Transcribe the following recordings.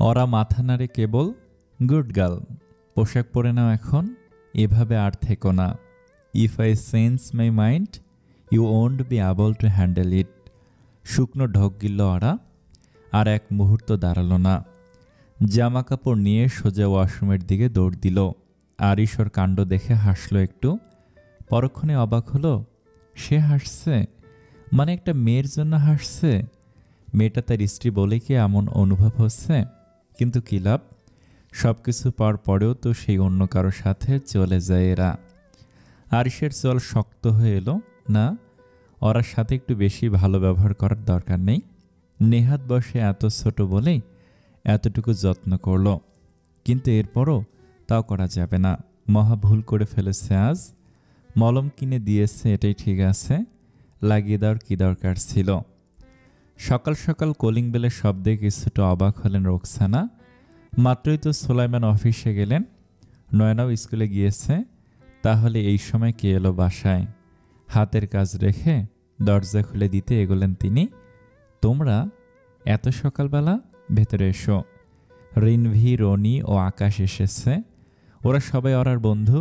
ওরা মাথা নাড়ে কেবল। গুড গার্ল, পোশাক পরে নাও এখন, এভাবে আর থেকো না। If I change my mind you won't be able to handle it. শুকনো ঢোক গিলল ওরা, আর এক মুহূর্ত দাঁড়ালো না। জামা কাপড় নিয়ে সোজা ওয়াশরুমের দিকে দৌড় দিল। আরিশ ওর কাণ্ড দেখে হাসলো একটু, পরক্ষণে অবাক হলো। সে হাসছে, মানে একটা মেয়ের জন্য হাসছে। মেয়েটা তার স্ত্রী বলে কি এমন অনুভব হচ্ছে? কিন্তু কি লাভ, সব কিছু পাওয়ার পরেও তো সেই অন্য কারোর সাথে চলে যায় এরা। আরিশের চল শক্ত হয়ে এলো। না, ওরার সাথে একটু বেশি ভালো ব্যবহার করার দরকার নেই। নেহাত বসে এত ছোট বলেই এতটুকু যত্ন করল, কিন্তু এরপরও তাও করা যাবে না। মহা ভুল করে ফেলেছে আজ। মলম কিনে দিয়েছে, এটাই ঠিক আছে, লাগিয়ে দেওয়ার কী দরকার ছিল? সকাল সকাল কলিং বেলের শব্দে কিছুটা অবাক হলেন রোকসানা। মাত্রই তো সোলাইমান অফিসে গেলেন, নয়নাও স্কুলে গিয়েছে, তাহলে এই সময় কে এলো বাসায়? হাতের কাজ রেখে দরজা খুলে দিতে এগোলেন তিনি। তোমরা এত সকালবেলা? ভেতরে এসো। রিনভি, রনি ও আকাশ এসেছে। ওরা সবাই ওরার বন্ধু।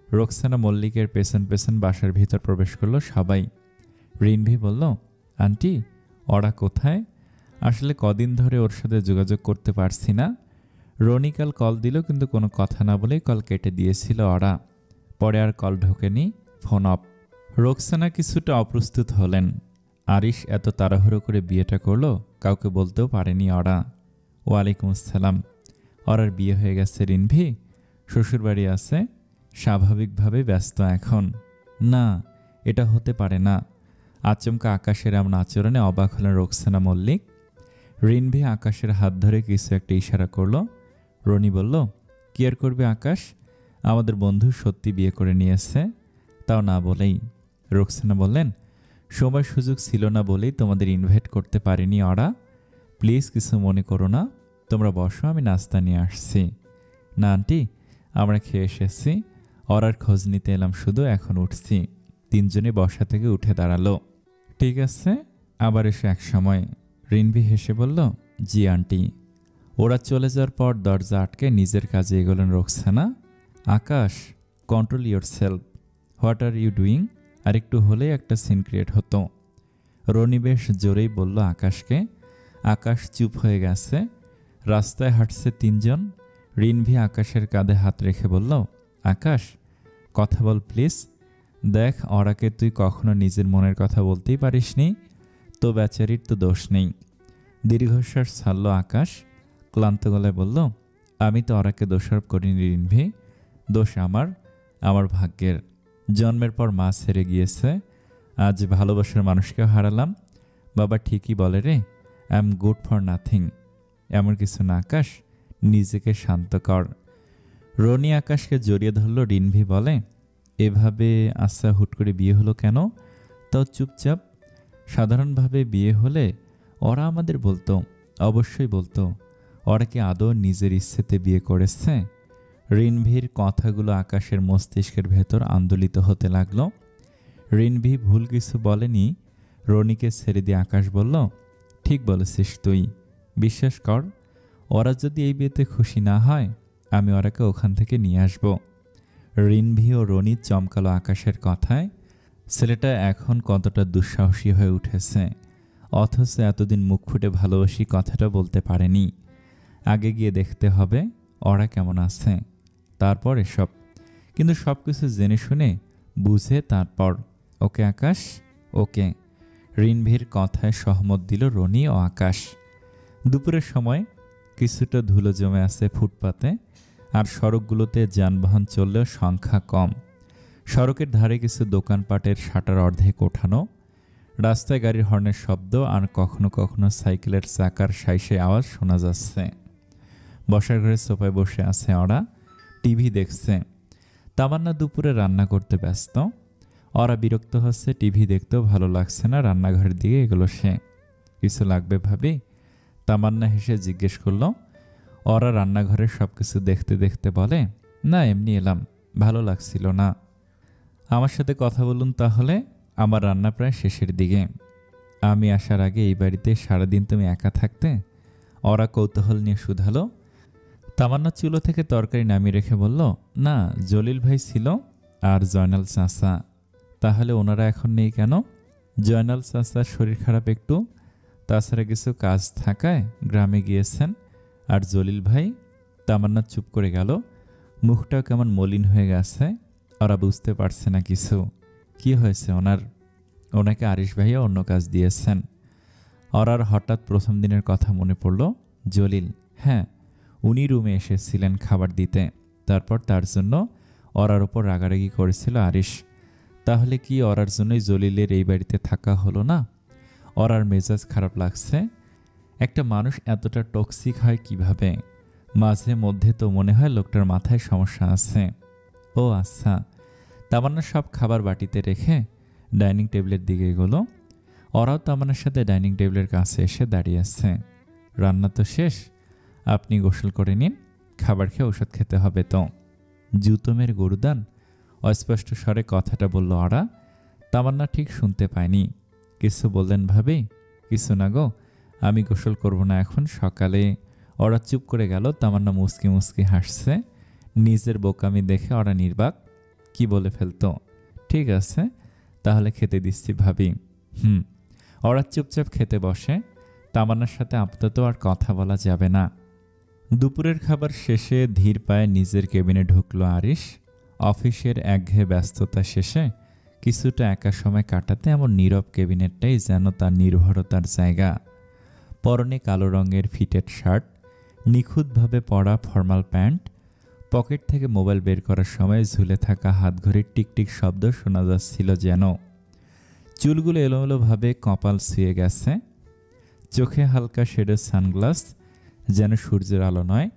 রোকসানা মল্লিকের পেছন পেছন বাসার ভিতর প্রবেশ করলো সবাই। রিনভি বলল, আন্টি, ওরা কোথায়? আসলে কদিন ধরে ওর সাথে যোগাযোগ করতে পারছি না। রনি কাল কল দিল, কিন্তু কোনো কথা না বলেই কল কেটে দিয়েছিল ওরা। পরে আর কল ঢোকেনি, ফোন অফ। রোকসানা কিছুটা অপ্রস্তুত হলেন। আরিশ এত তাড়াহুড়ো করে বিয়েটা করলো, কাউকে বলতেও পারেনি ওরা। ওয়ালাইকুম আসসালাম। ওরার বিয়ে হয়ে গেছে রিনভি, শ্বশুরবাড়ি আছে, স্বাভাবিকভাবে ব্যস্ত এখন। না, এটা হতে পারে না। আচমকা আকাশের এমন আচরণে অবাক হলেন রোকসানা মল্লিক। রিনভি আকাশের হাত ধরে কিছু একটা ইশারা করলো। রনি বলল, কি আর করবে আকাশ, আমাদের বন্ধু সত্যি বিয়ে করে নিয়েছে, তাও না বলেই। রোকসানা বললেন, সময় সুযোগ ছিল না বলেই তোমাদের ইনভাইট করতে পারিনি ওরা। প্লিজ কিছু মনে করো না, তোমরা বসো, আমি নাস্তা নিয়ে আসছি। না আন্টি, আমরা খেয়ে এসেছি, ওরার খোঁজ নিতে এলাম শুধু, এখন উঠছি। তিনজনে বসা থেকে উঠে দাঁড়ালো। ঠিক আছে, আবার এসে এক সময়। রিনভি হেসে বলল, জি আন্টি। ওরা চলে যাওয়ার পর দরজা আটকে নিজের কাজে এগোলেন Roksana. Akash, control yourself, what are you doing? আর একটু হলেই একটা সিন ক্রিয়েট হতো। রনি বেশ জোরেই বলল আকাশকে। আকাশ চুপ হয়ে গেছে। রাস্তায় হাঁটছে তিনজন। রিনভি আকাশের কাঁধে হাত রেখে বলল, আকাশ, কথা বল প্লিজ। দেখ, ওরাকে তুই কখনো নিজের মনের কথা বলতেই পারিসনি, তো বেচারির তো দোষ নেই। দীর্ঘশ্বাস ছাড়ল আকাশ, ক্লান্ত গলায় বলল, আমি তো ওরাকে দোষারোপ করিনি রিনভি, দোষ আমার ভাগ্যের। জন্মের পর মা ছেড়ে গিয়েছে, আজ ভালোবাসার মানুষকেও হারালাম। বাবা ঠিকই বলে রে, I am good for nothing. এমন কিছু না আকাশ, নিজেকে শান্ত কর। রনি আকাশকে জড়িয়ে ধরল। রিনভি বলে, এভাবে আচ্ছা হুট করে বিয়ে হলো কেন? তাও চুপচাপ। সাধারণভাবে বিয়ে হলে ওরা আমাদের বলতো, অবশ্যই বলতো। ওরা কি আদৌ নিজের ইচ্ছেতে বিয়ে করেছে? রিনভির কথাগুলো আকাশের মস্তিষ্কের ভেতর আন্দোলিত হতে লাগলো। রিনভি ভুল কিছু বলেনি। রনিকে ছেড়ে দিয়ে আকাশ বলল, ঠিক বলেছিস তুই, বিশ্বাস কর, ওরা যদি এই বিয়েতে খুশি না হয়, আমি ওরাকে ওখান থেকে নিয়ে আসব। রিনভি ও রনি চমকালো আকাশের কথায়। ছেলেটা এখন কতটা দুঃসাহসী হয়ে উঠেছে, অথচ এতদিন মুখ ফুটে ভালোবাসি কথাটা বলতে পারেনি। আগে গিয়ে দেখতে হবে ওরা কেমন আছে, তারপর এসব। কিন্তু সব কিছু জেনে শুনে বুঝে তারপর। ওকে আকাশ, ওকে। রিনভির কথায় সহমত দিল রনি ও আকাশ। দুপুরের সময় কিছুটা ধুলো জমে আছে ফুটপাতে, আর সড়কগুলোতে যানবাহন চললেও সংখ্যা কম। সড়কের ধারে কিছু দোকানপাটের শাটার অর্ধেক ওঠানো। রাস্তায় গাড়ির হর্নের শব্দ আর কখনো কখনো সাইকেলের চাকার সাইসে আওয়াজ শোনা যাচ্ছে। বসার ঘরে সোফায় বসে আছে ওরা, টিভি দেখছে। তামান্না দুপুরে রান্না করতে ব্যস্ত। ওরা বিরক্ত হচ্ছে, টিভি দেখতেও ভালো লাগছে না, রান্নাঘরের দিকে এগুলো সে। কিছু লাগবে ভাবি? তামান্না হেসে জিজ্ঞেস করলো। ওরা রান্নাঘরের সব কিছু দেখতে দেখতে বলে, না এমনি এলাম, ভালো লাগছিল না। আমার সাথে কথা বলুন তাহলে, আমার রান্না প্রায় শেষের দিকে। আমি আসার আগে এই বাড়িতে সারাদিন তুমি একা থাকতে, ওরা কৌতূহল নিয়ে শুধালো। তামান্না চুলো থেকে তরকারি নামিয়ে রেখে বলল, না, জলিল ভাই ছিল আর জয়নাল চাচা। তাহলে ওনারা এখন নেই কেন? জয়নাল চাচার শরীর খারাপ একটু, তাছাড়া কিছু কাজ থাকায় গ্রামে গিয়েছেন। আর জলিল ভাই? তামান্না চুপ করে গেল। মুখটাও কেমন মলিন হয়ে গেছে। ওরা বুঝতে পারছে না কিছু। কি হয়েছে ওনার? ওনাকে আরিশ ভাইয়া অন্য কাজ দিয়েছেন। ওরার হঠাৎ প্রথম দিনের কথা মনে পড়ল। জলিল, হ্যাঁ, উনি রুমে এসেছিলেন খাবার দিতে। তারপর তার জন্য ওরার ওপর রাগারাগি করেছিল আরিশ। তাহলে কি ওরার জন্যই জলিলের এই বাড়িতে থাকা হলো না? ওরার মেজাজ খারাপ লাগছে। একটা মানুষ এতটা টক্সিক হয় কিভাবে? মাঝে মধ্যে তো মনে হয় লোকটার মাথায় সমস্যা আছে। ও আচ্ছা। তামান্না সব খাবার বাটিতে রেখে ডাইনিং টেবিলের দিকে এগোলো। ওরাও তামান্নার সাথে ডাইনিং টেবিলের কাছে এসে দাঁড়িয়ে আছে। রান্না তো শেষ, আপনি গোসল করে নিন, খাবার খেয়ে ওষুধ খেতে হবে তো। জুতোমের গরুদান, অস্পষ্ট স্বরে কথাটা বলল ওরা। তামান্না ঠিক শুনতে পায়নি। কিছু বললেন ভাবি? কিছু না গো, আমি গোসল করব না এখন, সকালে। ওরা চুপ করে গেল। তামান্না মুচকি মুচকি হাসছে। নিজের বোকামি দেখে ওরা নির্বাক। কি বলে ফেলতো? ঠিক আছে, তাহলে খেতে দিচ্ছি ভাবি। ওরা চুপচাপ খেতে বসে। তামান্নার সাথে আপাতত আর কথা বলা যাবে না। দুপুরের খাবার শেষে ধীর পায়ে নিজের কেবিনে ঢুকলো আরিশ। অফিসের একঘেয়ে ব্যস্ততা শেষে কিছুটা একা সময় কাটাতে এমন নীরব কেবিনেটটাই যেন তার নির্ভরতার জায়গা। পরনে কালো রঙের ফিটেড শার্ট, নিখুঁতভাবে পরা ফর্মাল প্যান্ট। পকেট থেকে মোবাইল বের করার সময় ঝুলে থাকা হাতঘড়ির টিকটিক শব্দ শোনা যাচ্ছিল যেন। চুলগুলো এলোমেলোভাবে কপাল ছুঁয়ে গেছে। চোখে হালকা শেডের সানগ্লাস, যেন সূর্যের আলো নয়,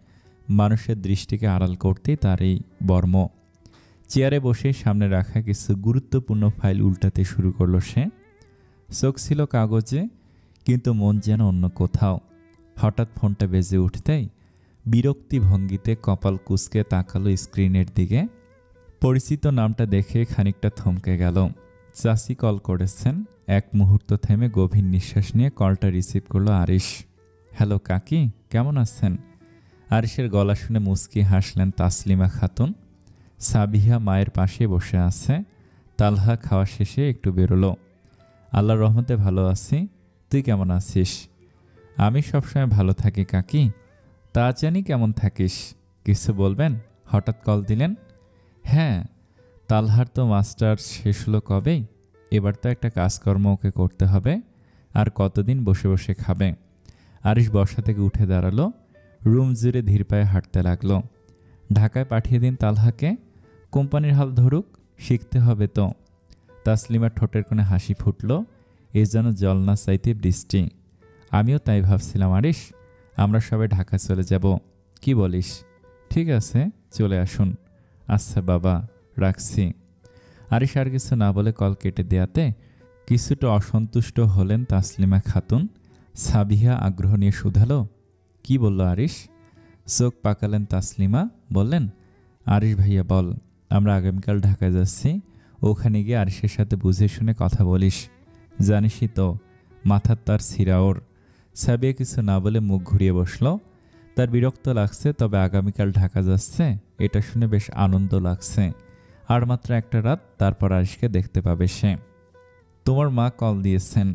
মানুষের দৃষ্টিকে আড়াল করতেই তার এই বর্ম। চেয়ারে বসে সামনে রাখা কিছু গুরুত্বপূর্ণ ফাইল উল্টাতে শুরু করলো সে। চোখ ছিল কাগজে, কিন্তু মন যেন অন্য কোথাও। হঠাৎ ফোনটা বেজে উঠতেই বিরক্তি ভঙ্গিতে কপাল কুঁচকে তাকালো স্ক্রিনের দিকে। পরিচিত নামটা দেখে খানিকটা থমকে গেল। চাচি কল করেছেন। এক মুহূর্ত থেমে গভীর নিঃশ্বাস নিয়ে কলটা রিসিভ করলো আরিশ। হ্যালো কাকি, কেমন আছেন? আরিশের গলা শুনে মুচকি হাসলেন তাসলিমা খাতুন। সাবিহা মায়ের পাশে বসে আছে। তালহা খাওয়া শেষে একটু বেরোলো। আল্লাহর রহমতে ভালো আছি, তুই কেমন আছিস? আমি সবসময় ভালো থাকি কাকি। তা জানি কেমন থাকিস, কিছু বলবেন? হঠাৎ কল দিলেন? হ্যাঁ, তালহার তো মাস্টার শেষ হলো কবেই। এবার তো একটা কাজকর্ম ওকে করতে হবে। আর কতদিন বসে বসে খাবে? আরিশ বসা থেকে উঠে দাঁড়ালো। রুম জুড়ে ধীর পায়ে হাঁটতে লাগলো। ঢাকায় পাঠিয়ে দিন তালহাকে, কোম্পানির হাল ধরুক, শিখতে হবে তো। তাসলিমার ঠোঁটের কোণে হাসি ফুটল। এ যেন জল না চাইতে বৃষ্টি। আমিও তাই ভাবছিলাম আরিশ, আমরা সবাই ঢাকা চলে যাব। কি বলিস? ঠিক আছে, চলে আসুন। আচ্ছা বাবা, রাখছি। আরিশ আর কিছু না বলে কল কেটে দেয়াতে কিছুটা অসন্তুষ্ট হলেন তাসলিমা খাতুন। সাবিহা আগ্রহ নিয়ে শুধালো, কি বলল আরিশ? চোখ পাকালেন তাসলিমা। বললেন, আরিশ ভাইয়া বল, আমরা আগামীকাল ঢাকায় যাচ্ছি। ওখানে গিয়ে আরিশের সাথে বুঝে শুনে কথা বলিস। জানিসই তো, মাথার তার ছিঁড়া ওর। সাবিয়া কিছু না বলে মুখ ঘুরিয়ে বসল। তার বিরক্ত লাগছে, তবে আগামীকাল ঢাকা যাচ্ছে এটা শুনে বেশ আনন্দ লাগছে। আর মাত্র একটা রাত, তারপর আরিশকে দেখতে পাবে সে। তোমার মা কল দিয়েছেন।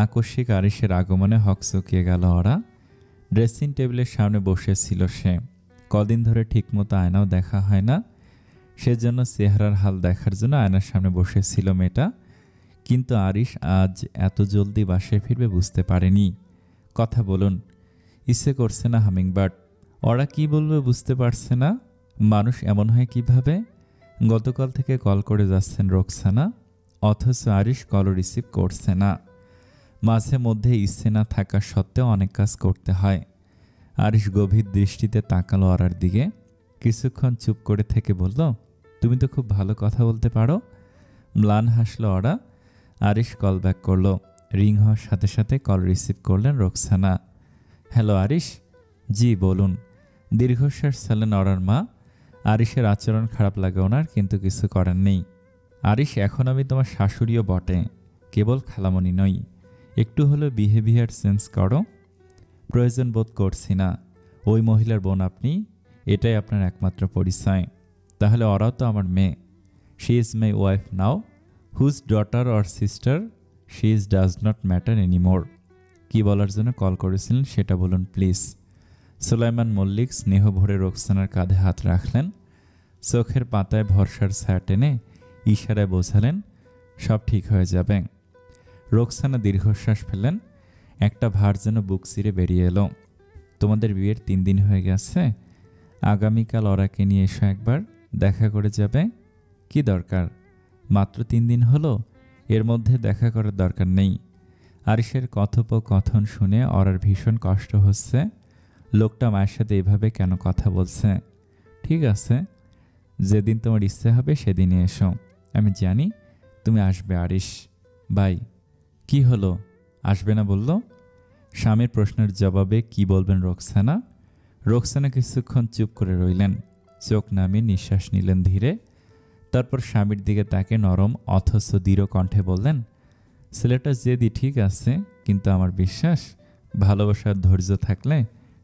আকস্মিক আরিশের আগমনে হকচকিয়ে গেল ওরা। ড্রেসিং টেবিলের সামনে বসেছিল সে। কদিন ধরে ঠিকমতো আয়নাও দেখা হয় না, সেজন্য চেহারার হাল দেখার জন্য আয়নার সামনে বসেছিল মেয়েটা। কিন্তু আরিশ আজ এত জলদি বাসায় ফিরবে বুঝতে পারেনি। কথা বলুন, ইচ্ছে করছে না হামিংবার্ড। ওরা কি বলবে বুঝতে পারছে না। মানুষ এমন হয় কিভাবে? গতকাল থেকে কল করে যাচ্ছেন রোকসানা, অথচ আরিশ কল রিসিভ করছে না। মাঝে মধ্যে ইচ্ছে না থাকা সত্ত্বেও অনেক কাজ করতে হয়। আরিশ গভীর দৃষ্টিতে তাকালো ওরার দিকে। কিছুক্ষণ চুপ করে থেকে বলল, তুমি তো খুব ভালো কথা বলতে পারো। ম্লান হাসলো ওরা। আরিশ কল ব্যাক করলো। রিং হওয়ার সাথে সাথে কল রিসিভ করলেন রোকসানা। হ্যালো আরিশ। জি বলুন। দীর্ঘশ্বাস ছাড়লেন ওরার মা। আরিশের আচরণ খারাপ লাগে ওনার, কিন্তু কিছু করার নেই। আরিশ, এখন আমি তোমার শাশুড়িও বটে, কেবল খালামণি নই। একটু হলেও বিহেভিয়ার চেঞ্জ করো। প্রয়োজন বোধ করছি না। ওই মহিলার বোন আপনি, এটাই আপনার একমাত্র পরিচয়। তাহলে ওরাও তো আমার মেয়ে। She is my wife now, whose daughter or sister she is does not matter anymore. কী বলার জন্য কল করেছিলেন সেটা বলুন প্লিজ। সুলাইমান মল্লিক স্নেহ ভরে রোকসানার কাঁধে হাত রাখলেন, চোখের পাতায় ভরসার ছায়া টেনে ইশারায় বোঝালেন সব ঠিক হয়ে যাবে। রোকসানা দীর্ঘশ্বাস ফেললেন, একটা ভার যেন বুক চিরে বেরিয়ে এলো। তোমাদের বিয়ের 3 দিন হয়ে গেছে, আগামীকাল ওরাকে নিয়ে এসো, একবার দেখা করে যাবে। কি দরকার? মাত্র 3 দিন হলো, এর মধ্যে দেখা করার দরকার নেই। আরিশের কথোপকথন শুনে ওরার ভীষণ কষ্ট হচ্ছে। লোকটা মায়ের সাথে এভাবে কেন কথা বলছে? ঠিক আছে, যেদিন তোমার ইচ্ছে হবে সেদিনই এসো। আমি জানি তুমি আসবে আরিশ। বাই। কি হলো, আসবে না বলল? স্বামীর প্রশ্নের জবাবে কি বলবেন রোকসানা? রোকসানা কিছুক্ষণ চুপ করে রইলেন, চোখ নামিয়ে নিঃশ্বাস নিলেন ধীরে। তারপর স্বামীর দিকে তাকে নরম অথচ দৃঢ় কণ্ঠে বললেন, ছেলেটা জেদি ঠিক আছে, কিন্তু আমার বিশ্বাস ভালোবাসার ধৈর্য থাকলে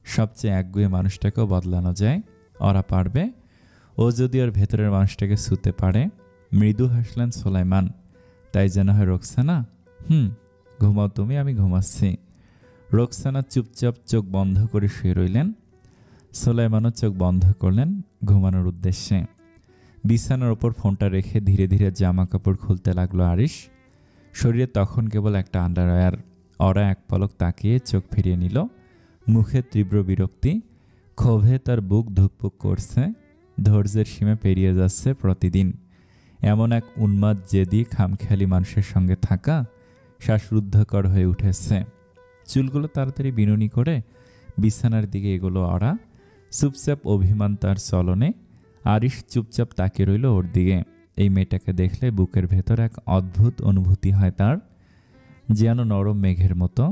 সবচেয়ে একগুঁয়ে মানুষটাকেও বদলানো যায়। ওরা পারবে। ও যদি ওর ভেতরের মানুষটাকে ছুঁতে পারে। মৃদু হাসলেন সুলাইমান। তাই যেন হয় রোকসানা? ঘুমাও তুমি, আমি ঘুমাচ্ছি। রোকসানা চুপচাপ চোখ বন্ধ করে শুয়ে রইলেন। সুলাইমানও চোখ বন্ধ করলেন ঘুমানোর উদ্দেশ্যে। বিছানার ওপর ফোনটা রেখে ধীরে ধীরে জামা কাপড় খুলতে লাগলো আরিশ। শরীরে তখন কেবল একটা আন্ডারওয়্যার। ওরা এক পলক তাকিয়ে চোখ ফিরিয়ে নিল। মুখে তীব্র বিরক্তি, ক্ষোভে তার বুক ধুকপুক করছে। ধৈর্যের সীমা পেরিয়ে যাচ্ছে প্রতিদিন। এমন এক উন্মাদ জেদি খামখেয়ালি মানুষের সঙ্গে থাকা শ্বাসরুদ্ধকর হয়ে উঠেছে। চুলগুলো তাড়াতাড়ি বিনুনি করে বিছানার দিকে এগোলো ওরা। চুপচাপ অভিমান তার চলনে। আরিশ চুপচাপ তাকিয়ে রইল ওর দিকে। এই মেয়েটাকে দেখলে বুকের ভেতর এক অদ্ভুত অনুভূতি হয় তার, যেন নরম মেঘের মতো।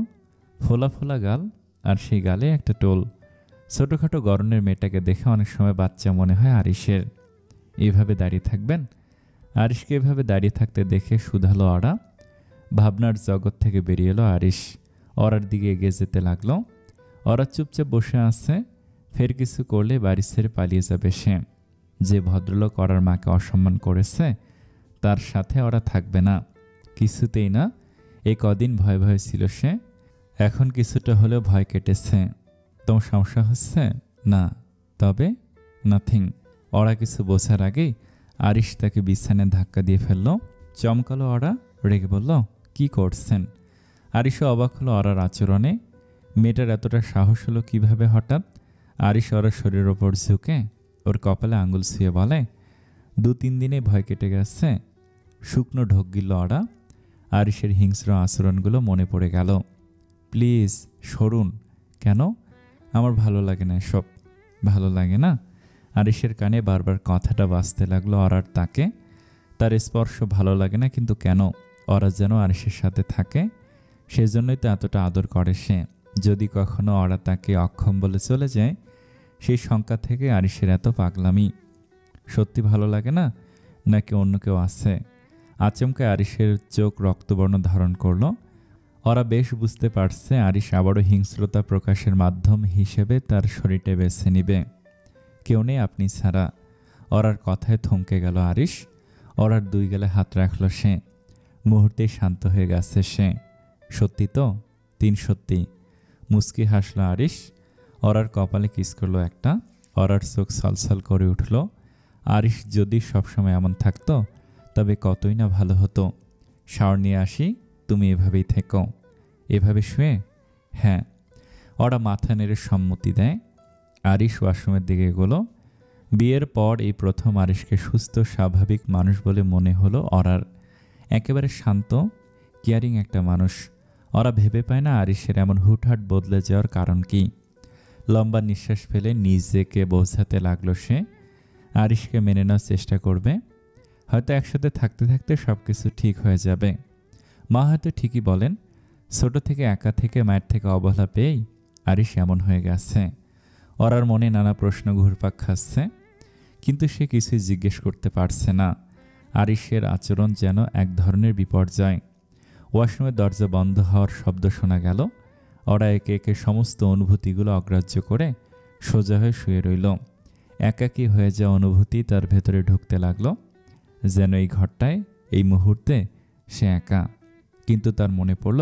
ফোলা ফোলা গাল, আর সেই গালে একটা টোল। ছোটোখাটো গড়নের মেয়েটাকে দেখে অনেক সময় বাচ্চা মনে হয় আরিশের। এভাবে দাঁড়িয়ে থাকবেন? আরিশকে এভাবে দাঁড়িয়ে থাকতে দেখে শুধালো ওরা। ভাবনার জগৎ থেকে বেরিয়ে এলো আরিশ। ওরার দিকে এগিয়ে যেতে লাগলো। ওরা চুপচাপ বসে আছে। ফের কিছু করলে বাড়ি ছেড়ে পালিয়ে যাবে সে। যে ভদ্রলোক ওরার মাকে অসম্মান করেছে তার সাথে ওরা থাকবে না, কিছুতেই না। এই কদিন ভয় ভয় ছিল সে, এখন কিছুটা হলেও ভয় কেটেছে। তোমার সমস্যা হচ্ছে? না। তবে? নাথিং। ওরা কিছু বোঝার আগেই আরিশ তাকে বিছানায় ধাক্কা দিয়ে ফেলল। চমকালো ওরা, রেগে বলল, কি করছেন? আরিশও অবাক হলো ওরার আচরণে। মেয়েটার এতটা সাহস হলো কিভাবে হঠাৎ? আরিশ ওরার শরীরের ওপর ঝুঁকে ওর কপালে আঙুল ছুঁয়ে বলে, 2-3 দিনে ভয় কেটে গেছে। শুকনো ঢোক গিল ওরা। আরিশের হিংস্র আচরণগুলো মনে পড়ে গেল। প্লিজ সরুন। কেন? আমার ভালো লাগে না এসব। ভালো লাগে না? আরিশের কানে বারবার কথাটা বাজতে লাগলো ওরার। তাকে তার স্পর্শ ভালো লাগে না, কিন্তু কেন? ওরা যেন আরিশের সাথে থাকে, সেজন্যই তো এতটা আদর করে সে। যদি কখনো ওরা তাকে অক্ষম বলে চলে যায়, সেই শঙ্কা থেকে আরিশের এত পাগলামি। সত্যি ভালো লাগে না, নাকি অন্য কেউ আছে? আচমকা আরিশের চোখ রক্তবর্ণ ধারণ করল। ওরা বেশ বুঝতে পারছে আরিশ আবারও হিংস্রতা প্রকাশের মাধ্যম হিসেবে তার শরীরটা বেছে নিবে। কেউ নেই আপনি ছাড়া। ওরার কথায় থমকে গেল আরিশ। ওরার 2 গালে হাত রাখল সে। মুহূর্তেই শান্ত হয়ে গেছে সে। সত্যি তো? 3 সত্যি। মুচকি হাসল আরিশ। ওরার কপালে কিস করলো একটা। ওরার চোখ ছলছল করে উঠল। আরিশ যদি সবসময় এমন থাকতো তবে কতই না ভালো হতো। শাওয়ার নিয়ে আসি, তুমি এভাবেই থেকো। এভাবে শুয়ে? হ্যাঁ। ওরা মাথা নেড়ে সম্মতি দেয়। আরিশ ওয়াশরুমের দিকে এগোলো। বিয়ের পর এই প্রথম আরিশকে সুস্থ স্বাভাবিক মানুষ বলে মনে হলো ওরার। একেবারে শান্ত, কেয়ারিং একটা মানুষ। ওরা ভেবে পায় না আরিশের এমন হুটহাট বদলে যাওয়ার কারণ কি। লম্বা নিঃশ্বাস ফেলে নিজেকে বোঝাতে লাগলো সে আরিশকে মেনে নেওয়ার চেষ্টা করবে। হয়তো একসাথে থাকতে থাকতে সব কিছু ঠিক হয়ে যাবে। মা হয়তো ঠিকই বলেন, ছোট থেকে একা থেকে মায়ের থেকে অবহেলা পেয়েই আরিশ এমন হয়ে গেছে। ওরার মনে নানা প্রশ্ন ঘুরপাক খাচ্ছে, কিন্তু সে কিছুই জিজ্ঞেস করতে পারছে না। আরিশের আচরণ যেন এক ধরনের বিপর্যয়। ওয়াশরুমের দরজা বন্ধ হওয়ার শব্দ শোনা গেল। ওরা একে একে সমস্ত অনুভূতিগুলো অগ্রাহ্য করে সোজা হয়ে শুয়ে রইল। একাকী হয়ে যাওয়া অনুভূতি তার ভেতরে ঢুকতে লাগলো, যেন এই ঘরটায় এই মুহূর্তে সে একা। কিন্তু তার মনে পড়ল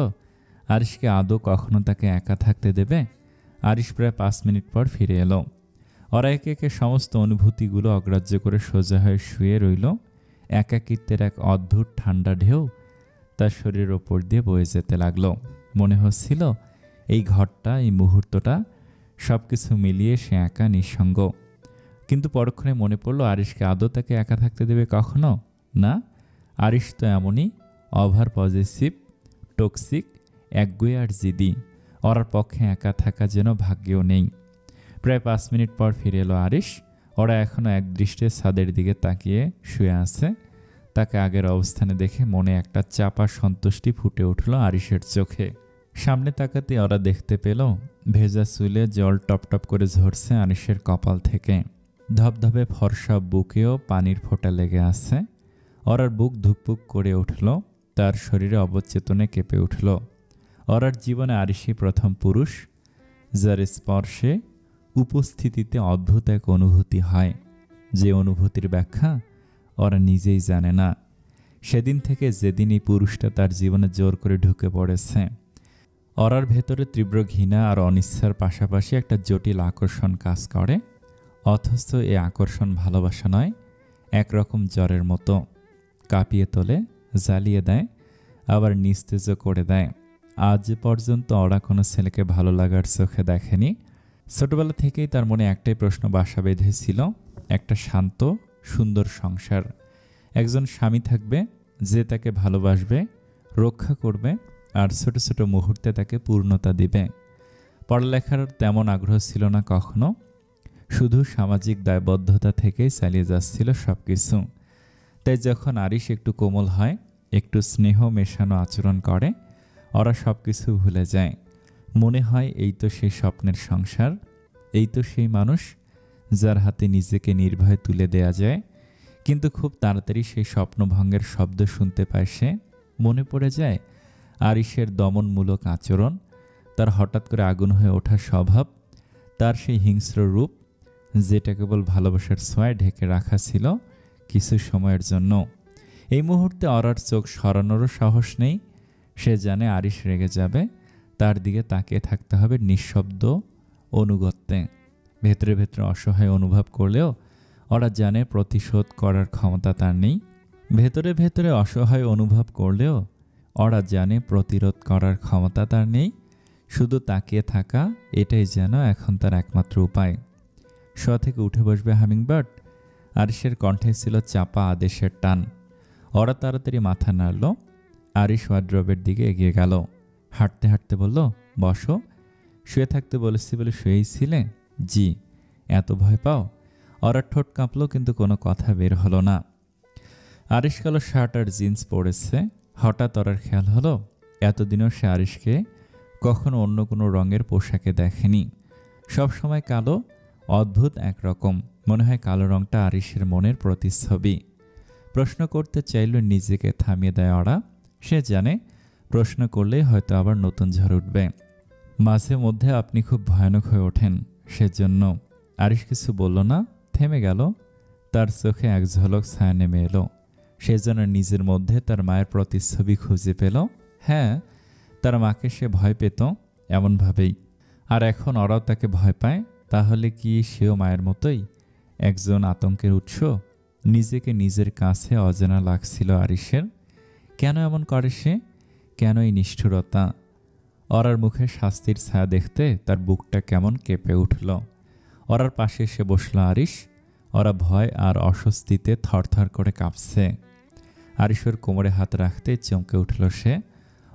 আরিশকে আদৌ কখনো তাকে একা থাকতে দেবে? আরিশ প্রায় 5 মিনিট পর ফিরে এলো। ওরা একে একে সমস্ত অনুভূতিগুলো অগ্রাহ্য করে সোজা হয়ে শুয়ে রইল। একাকিত্বের এক অদ্ভুত ঠান্ডা ঢেউ তার শরীরের ওপর দিয়ে বয়ে যেতে লাগলো। মনে হচ্ছিল এই ঘরটা, এই মুহূর্তটা, সব কিছু মিলিয়ে সে একা, নিঃসঙ্গ। কিন্তু পরক্ষণে মনে পড়ল আরিশকে আদৌ তাকে একা থাকতে দেবে কখনো? না, আরিশ তো এমনই ওভার পজিটিভ, টক্সিক, একগুঁয়ে আর জিদি। ওর পক্ষে একা থাকা যেন ভাগ্যেও নেই। প্রায় 5 মিনিট পর ফিরে এলো আরিশ। ওরা এখনও একদৃষ্টে ছাদের দিকে তাকিয়ে শুয়ে আছে। তাকে আগের অবস্থানে দেখে মনে একটা চাপা সন্তুষ্টি ফুটে উঠল আরিশের চোখে। সামনে তাকাতে ওরা দেখতে পেল ভেজা চুলে জল টপটপ করে ঝরছে আরিশের কপাল থেকে। ধবধবে ফর্সা বুকেও পানির ফোঁটা লেগে আছে। ওরার বুক ধুকপুক করে উঠল, তার শরীরে অবচেতনে কেঁপে উঠল। ওরার জীবনে আরিশই প্রথম পুরুষ যার স্পর্শে, উপস্থিতিতে অদ্ভুত এক অনুভূতি হয়, যে অনুভূতির ব্যাখ্যা ওরা নিজেই জানে না। সেদিন থেকে যেদিন এই পুরুষটা তার জীবনে জোর করে ঢুকে পড়েছে, ওরার ভেতরে তীব্র ঘৃণা আর অনিচ্ছার পাশাপাশি একটা জটিল আকর্ষণ কাজ করে। অথচ এই আকর্ষণ ভালোবাসা নয়, একরকম জ্বরের মতো কাঁপিয়ে তোলে, জ্বালিয়ে দেয়, আবার নিস্তেজও করে দেয়। আজ পর্যন্ত ওরা কোনো ছেলেকে ভালো লাগার চোখে দেখেনি। ছোটবেলা থেকেই তার মনে একটাই প্রশ্ন বাসা বেঁধেছিল, একটা শান্ত সুন্দর সংসার, একজন স্বামী থাকবে যে তাকে ভালোবাসবে, রক্ষা করবে আর ছোট ছোট মুহূর্তে তাকে পূর্ণতা দিবে। পড়ালেখার তেমন আগ্রহ ছিল না কখনো, শুধু সামাজিক দায়বদ্ধতা থেকেই চালিয়ে যাচ্ছিল সব কিছু। তাই যখন আরিশ একটু কোমল হয়, একটু স্নেহ মেশানো আচরণ করে, ওরা সব কিছু ভুলে যায়। মনে হয় এই তো সেই স্বপ্নের সংসার, এই তো সেই মানুষ যার হাতে নিজেকে নির্ভয়ে তুলে দেয়া যায়। কিন্তু খুব তাড়াতাড়ি সেই স্বপ্নভঙ্গের শব্দ শুনতে পায় সে। মনে পড়ে যায় আরিশের দমনমূলক আচরণ, তার হঠাৎ করে আগুন হয়ে ওঠা স্বভাব, তার সেই হিংস্র রূপ, যেটা কেবল ভালোবাসার ছোঁয়ায় ঢেকে রাখা ছিল কিছু সময়ের জন্য। এই মুহূর্তে অরার চোখ সরানোরও সাহস নেই। সে জানে আরিশ রেগে যাবে, তার দিকে তাকিয়ে থাকতে হবে নিঃশব্দ অনুগত্যে। ভেতরে ভেতরে অসহায় অনুভব করলেও ওরা জানে প্রতিশোধ করার ক্ষমতা তার নেই। ভেতরে ভেতরে অসহায় অনুভব করলেও ওরা জানে প্রতিরোধ করার ক্ষমতা তার নেই। শুধু তাকিয়ে থাকা, এটাই যেন এখন তার একমাত্র উপায়। শোয়া থেকে উঠে বসবে হামিংবার্ড। আরিশের কণ্ঠে ছিল চাপা আদেশের টান। ওরা তাড়াতাড়ি মাথা নাড়ল। আরিশ ওয়ার্ড্রবের দিকে এগিয়ে গেল। হাঁটতে হাঁটতে বলল, বসো। শুয়ে থাকতে বলেছি বলে শুয়েই ছিলে? জি। এত ভয় পাও? ওরা ঠোঁট কাঁপল, কিন্তু কোনো কথা বের হলো না। আরিশ কালো শার্ট আর জিন্স পরেছে। হঠাৎ ওরার খেয়াল হলো এতদিনও সে আরিশকে কখনো অন্য কোনো রঙের পোশাকে দেখেনি। সবসময় কালো, অদ্ভুত একরকম। মনে হয় কালো রঙটা আরিশের মনের প্রতিচ্ছবি। প্রশ্ন করতে চাইল, নিজেকে থামিয়ে দেয় ওরা। সে জানে প্রশ্ন করলেই হয়তো আবার নতুন ঝড় উঠবে। মাঝে মধ্যে আপনি খুব ভয়ানক হয়ে ওঠেন, সেজন্য। আরিশ কিছু বলল না, থেমে গেল। তার চোখে এক ঝলক ছায়া নেমে এলো। সে যেন নিজের মধ্যে তার মায়ের প্রতিচ্ছবি খুঁজে পেল। হ্যাঁ, তার মাকে সে ভয় পেত এমনভাবেই, আর এখন ওরাও তাকে ভয় পায়। তাহলে কি সেও মায়ের মতোই একজন আতঙ্কের উৎস? নিজেকে নিজের কাছে অজানা লাগছিল আরিশের। কেন এমন করে সে? কেন এই নিষ্ঠুরতা? ওরার মুখে শাস্তির ছায়া দেখতে তার বুকটা কেমন কেঁপে উঠল। ওরার পাশে এসে বসল আরিশ। ওরা ভয় আর অস্বস্তিতে থরথর করে কাঁপছে। আরিশের কোমরে হাত রাখতে চমকে উঠল সে।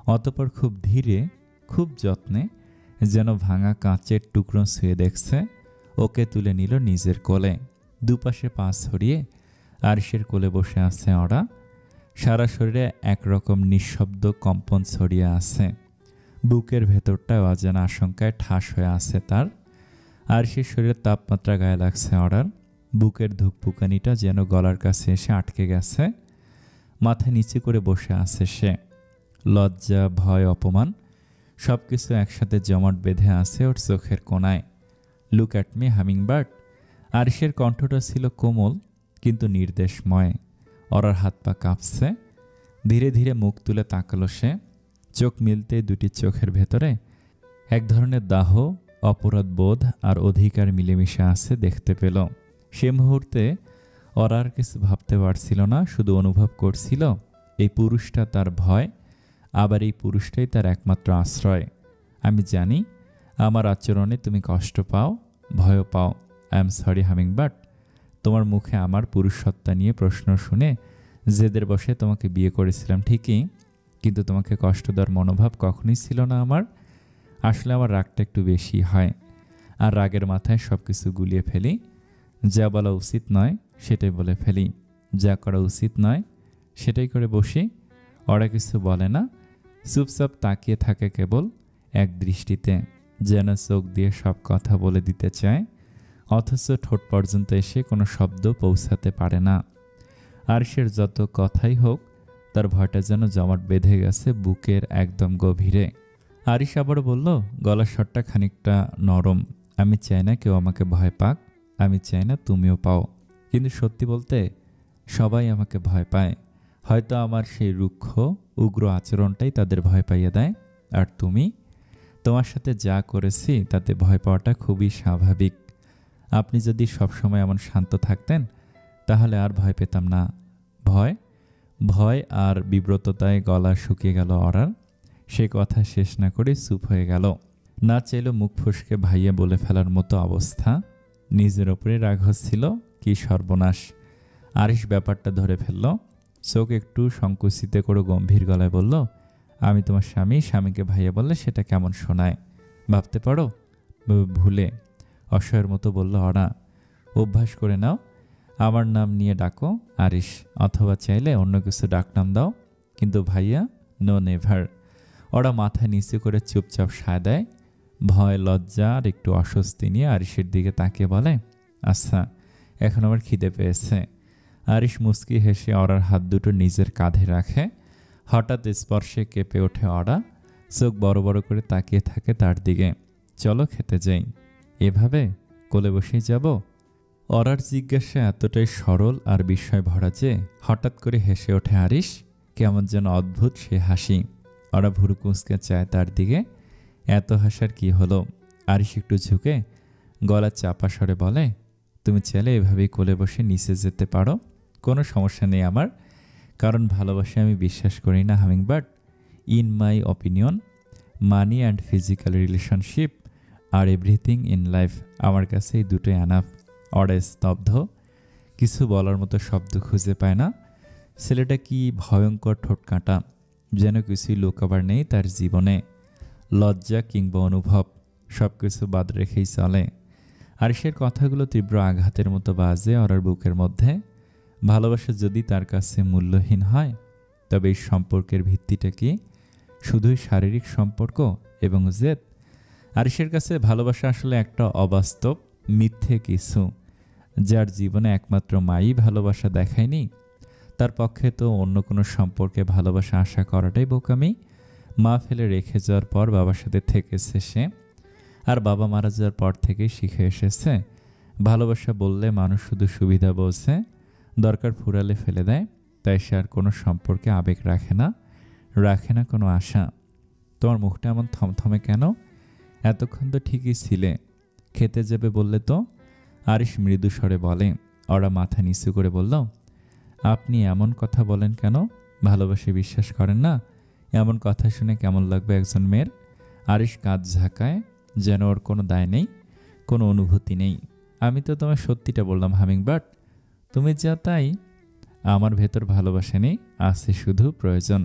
অতঃপর খুব ধীরে, খুব যত্নে, যেন ভাঙা কাঁচের টুকরো ছুঁয়ে দেখছে, ওকে তুলে নিল নিজের কোলে। দুপাশে পা ছড়িয়ে আরিশের কোলে বসে আছে ওরা। সারা শরীরে একরকম নিঃশব্দ কম্পন ছড়িয়ে আছে। বুকের ভেতরটায় অজানা আশঙ্কায় ঠাস হয়ে আছে তার। আরিশের শরীরের তাপমাত্রা গায়ে লাগছে ওরার। বুকের ধুকপুকানিটা যেন গলার কাছে এসে আটকে গেছে। মাথা নিচু করে বসে আছে সে। লজ্জা, ভয়, অপমান সব কিছু একসাথে জমাট বেঁধে আছে ওর চোখের কোণায়। Look at me hummingbird. আরিশের কণ্ঠটা ছিল কোমল কিন্তু নির্দেশময়। অরার হাত পা কাঁপছে। ধীরে ধীরে মুখ তুলে তাকালো সে। চোখ মিলতে দুটি চোখের ভেতরে এক ধরনের দাহ, অপরাধ বোধ আর অধিকার মিলেমিশে আছে দেখতে পেল। সে মুহূর্তে অরার কিছু ভাবতে পারছিল না, শুধু অনুভব করছিল এই পুরুষটা তার ভয়, আবার এই পুরুষটাই তার একমাত্র আশ্রয়। আমি জানি আমার আচরণে তুমি কষ্ট পাও, ভয়ও পাও। I am sorry hummingbird. তোমার মুখে আমার পুরুষসত্তা নিয়ে প্রশ্ন শুনে জেদের বসে তোমাকে বিয়ে করেছিলাম ঠিকই, কিন্তু তোমাকে কষ্ট দেওয়ার মনোভাব কখনোই ছিল না আমার। আসলে আমার রাগটা একটু বেশি হয়, আর রাগের মাথায় সব কিছু গুলিয়ে ফেলি। যা বলা উচিত নয় সেটাই বলে ফেলি, যা করা উচিত নয় সেটাই করে বসি। ওরা কিছু বলে না, চুপচাপ তাকিয়ে থাকে কেবল এক দৃষ্টিতে, যেন চোখ দিয়ে সব কথা বলে দিতে চায়, অথচ ঠোঁট পর্যন্ত এসে কোনো শব্দ পৌঁছাতে পারে না। আরিশের যত কথাই হোক, তার ভয়টা যেন জমাট বেঁধে গেছে বুকের একদম গভীরে। আরিশ আবার বলল, গলার স্বরটা খানিকটা নরম, আমি চাই না কেউ আমাকে ভয় পাক, আমি চাই না তুমিও পাও। কিন্তু সত্যি বলতে সবাই আমাকে ভয় পায়। হয়তো আমার সেই রুক্ষ উগ্র আচরণটাই তাদের ভয় পাইয়ে দেয়। আর তুমি, তোমার সাথে যা করেছি তাতে ভয় পাওয়াটা খুবই স্বাভাবিক। আপনি যদি সবসময় এমন শান্ত থাকতেন তাহলে আর ভয় পেতাম না। ভয় ভয় আর বিব্রততায় গলা শুকিয়ে গেল অরার। সে কথা শেষ না করে চুপ হয়ে গেল। না চাইলেও মুখ ফসকে ভাইয়া বলে ফেলার মতো অবস্থা। নিজের ওপরে রাগ হচ্ছিল, কি সর্বনাশ। আরিশ ব্যাপারটা ধরে ফেলল। চোখ একটু সংকুচিত করে গম্ভীর গলায় বলল, আমি তোমার স্বামী, স্বামীকে ভাইয়া বললে সেটা কেমন শোনায় ভাবতে পারো? ভুলে অসহায়ের মতো বলল অরা। অভ্যাস করে নাও, আমার নাম নিয়ে ডাকো আরিশ, অথবা চাইলে অন্য কিছু ডাকনাম দাও, কিন্তু ভাইয়া নো নেভার। ওরা মাথা নিচু করে চুপচাপ সায় দেয়। ভয়, লজ্জা আর একটু অস্বস্তি নিয়ে আরিশের দিকে তাকিয়ে বলে, আচ্ছা এখন আমার খিদে পেয়েছে। আরিশ মুচকি হেসে অরার হাত দুটো নিজের কাঁধে রাখে। হঠাৎ স্পর্শে কেঁপে ওঠে অরা। চোখ বড় বড় করে তাকিয়ে থাকে তার দিকে। চলো খেতে যাই। এভাবে কোলে বসেই যাব? অরার জিজ্ঞাসা এতটাই সরল আর বিস্ময় ভরা যে হঠাৎ করে হেসে ওঠে আরিশ। কেমন যেন অদ্ভুত সে হাসি। ওরা ভুরু কুঁচকে চায় তার দিকে। এত হাসার কি হলো? আরিশ একটু ঝুঁকে গলা চাপা স্বরে বলে, তুমি চাইলে এভাবেই কোলে বসে নিচে যেতে পারো, কোনো সমস্যা নেই আমার। কারণ ভালোবাসে আমি বিশ্বাস করি না hummingbird. In my opinion, money and physical relationship are everything in life. আমার কাছে এই দুটোই এনাফ। ওরা স্তব্ধ, কিছু বলার মতো শব্দ খুঁজে পায় না। ছেলেটা কি ভয়ঙ্কর ঠোঁটকাঁটা, যেন কিছুই লুকাবার নেই তার জীবনে। লজ্জা কিংবা অনুভব সব কিছু বাদ রেখেই চলে। আরিশের কথাগুলো তীব্র আঘাতের মতো বাজে ওর বুকের মধ্যে। ভালোবাসা যদি তার কাছে মূল্যহীন হয়, তবে এই সম্পর্কের ভিত্তিটা কি শুধুই শারীরিক সম্পর্ক এবং জেদ? আরিশের কাছে ভালোবাসা আসলে একটা অবাস্তব, মিথ্যে কিছু, যার জীবনে একমাত্র মাই ভালোবাসা দেখায়নি। তার পক্ষে তো অন্য কোনো সম্পর্কে ভালোবাসা আশা করাটাই বোকামি। মা ফেলে রেখে যাওয়ার পর বাবার সাথে থেকেছে সে, আর বাবা মারা যাওয়ার পর থেকেই শিখে এসেছে ভালোবাসা বললে মানুষ শুধু সুবিধা বোঝে, দরকার ফুরালে ফেলে দেয়। তাই সে আর কোনো সম্পর্কে আবেগ রাখে না কোনো আশা। তোমার মুখটা এমন থমথমে কেন? এতক্ষণ তো ঠিকই ছিলে। খেতে যাবে বললে তো? আরিশ মৃদু স্বরে বলে। ওরা মাথা নিচু করে বলল, আপনি এমন কথা বলেন কেন? ভালোবাসে বিশ্বাস করেন না? এমন কথা শুনে কেমন লাগবে একজন মেয়ের? আরিশ কাঁধ ঝাঁকায়, যেন ওর কোনো দায় নেই, কোনো অনুভূতি নেই। আমি তো তোমায় সত্যিটা বললাম হামিংবার্ড, তুমি যা তাই। আমার ভেতর ভালোবাসা নেই, আছে শুধু প্রয়োজন।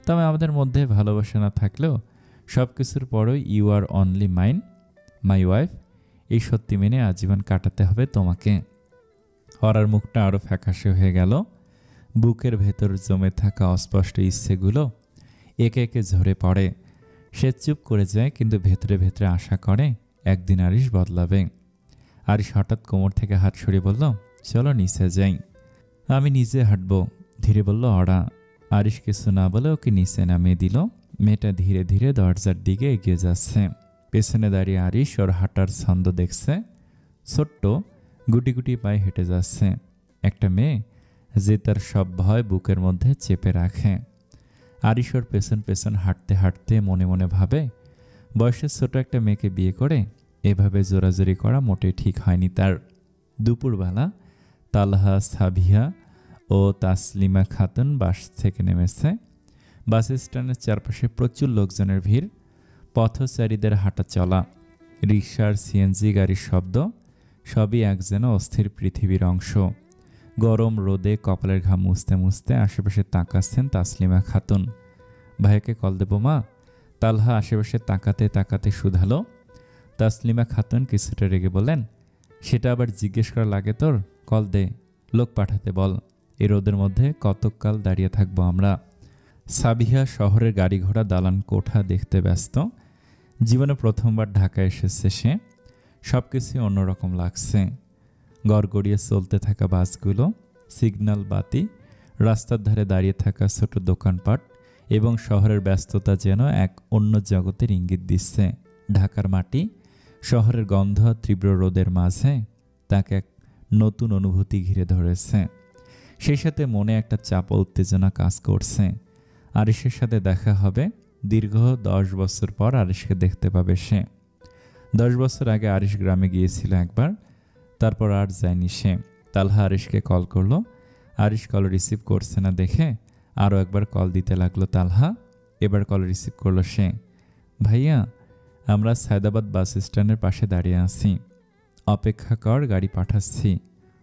তবে আমাদের মধ্যে ভালোবাসা না থাকলেও সব কিছুর পরই you are only mine, my wife. এই সত্যি মেনে আজীবন কাটাতে হবে তোমাকে। অরার মুখটা আরও ফ্যাকাশে হয়ে গেল। বুকের ভেতর জমে থাকা অস্পষ্ট ইচ্ছেগুলো একে একে ঝরে পড়ে। সে চুপ করে যায়, কিন্তু ভেতরে ভেতরে আশা করে একদিন আরিশ বদলাবে। আরিশ হঠাৎ কোমর থেকে হাত সরিয়ে বলল, চলো নিচে যাই। আমি নিজে হাঁটবো, ধীরে বলল অরা। আরিশ কিছু না বলে ওকে নিচে নামিয়ে দিল। মেয়েটা ধীরে ধীরে দরজার দিকে এগিয়ে যাচ্ছে। পেছনে দাঁড়িয়ে আরিশ ওর হাঁটার ছন্দ দেখছে। ছোট্ট গুটি গুটি পায়ে হেঁটে যাচ্ছে একটা মেয়ে, যে তার সব ভয় বুকের মধ্যে চেপে রাখে। আরিশ ওর পেছন পেছন হাঁটতে হাঁটতে মনে মনে ভাবে, বয়সের ছোট একটা মেয়েকে বিয়ে করে এভাবে জোরাজোরি করা মোটেই ঠিক হয়নি তার। দুপুরবেলা তালহা, সাবিহা ও তাসলিমা খাতুন বাস থেকে নেমেছে। বাস স্ট্যান্ডের চারপাশে প্রচুর লোকজনের ভিড়, পথচারীদের হাঁটা চলা, রিকশার সিএনজি গাড়ির শব্দ, সবই এক যেন অস্থির পৃথিবীর অংশ। গরম রোদে কপালের ঘাম মুছতে মুছতে আশেপাশে তাকাচ্ছেন তাসলিমা খাতুন। ভাইকে কল দেবো মা? তালহা আশেপাশে তাকাতে তাকাতে শুধালো। তাসলিমা খাতুন কিছুটা রেগে বলেন, সেটা আবার জিজ্ঞেস করা লাগে তোর? কল দে, লোক পাঠাতে বল। এই রোদের মধ্যে কতকাল দাঁড়িয়ে থাকবো আমরা? সাবিহা শহরের গাড়ি ঘোড়া, দালান কোঠা দেখতে ব্যস্ত। জীবনে প্রথমবার ঢাকায় এসেছে সে। সব কিছুই অন্যরকম লাগছে। গড়গড়িয়ে চলতে থাকা বাসগুলো, সিগন্যাল বাতি, রাস্তার ধারে দাঁড়িয়ে থাকা ছোট দোকানপাট এবং শহরের ব্যস্ততা যেন এক অন্য জগতের ইঙ্গিত দিচ্ছে। ঢাকার মাটি, শহরের গন্ধ, তীব্র রোদের মাঝে তাকে এক নতুন অনুভূতি ঘিরে ধরেছে। সেই সাথে মনে একটা চাপা উত্তেজনা কাজ করছে। আরিশের সাথে দেখা হবে। দীর্ঘ 10 বছর পর আরিশকে দেখতে পাবে সে। 10 বছর আগে আরিশ গ্রামে গিয়েছিল একবার, তারপর আর যায়নি সে। তালহা আরিশকে কল করলো। আরিশ কল রিসিভ করছে না দেখে আরও একবার কল দিতে লাগলো তালহা। এবার কল রিসিভ করলো সে। ভাইয়া, আমরা সায়দাবাদ বাস স্ট্যান্ডের পাশে দাঁড়িয়ে আছি, অপেক্ষা কর, গাড়ি পাঠাচ্ছি।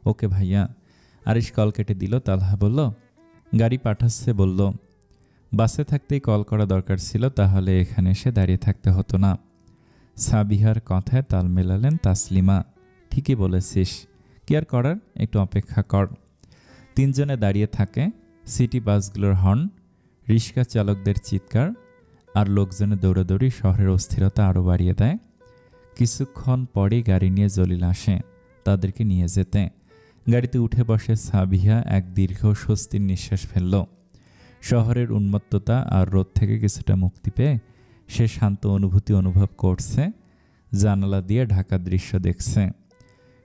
ওকে ভাইয়া। আরিশ কল কেটে দিল। তালহা বলল, গাড়ি পাঠাচ্ছে বলল। বাসে থাকতেই কল করা দরকার ছিল, তাহলে এখানে এসে দাঁড়িয়ে থাকতে হতো না। সাবিহার কথায় তাল মেলালেন তাসলিমা। ঠিকই বলেছিস, কি আর করার, একটু অপেক্ষা কর। তিনজনে দাঁড়িয়ে থাকে। সিটি বাসগুলোর হর্ন, রিক্সা চালকদের চিৎকার আর লোকজনের দৌড়াদৌড়ি শহরের অস্থিরতা আরও বাড়িয়ে দেয়। কিছুক্ষণ পরেই গাড়ি নিয়ে জলিল আসে তাদেরকে নিয়ে যেতে। গাড়িতে উঠে বসে সাবিহা এক দীর্ঘ স্বস্তির নিঃশ্বাস ফেলল। শহরের উন্মত্ততা আর রোদ থেকে কিছুটা মুক্তি পেয়ে সে শান্ত অনুভূতি অনুভব করছে। জানালা দিয়ে ঢাকার দৃশ্য দেখছে।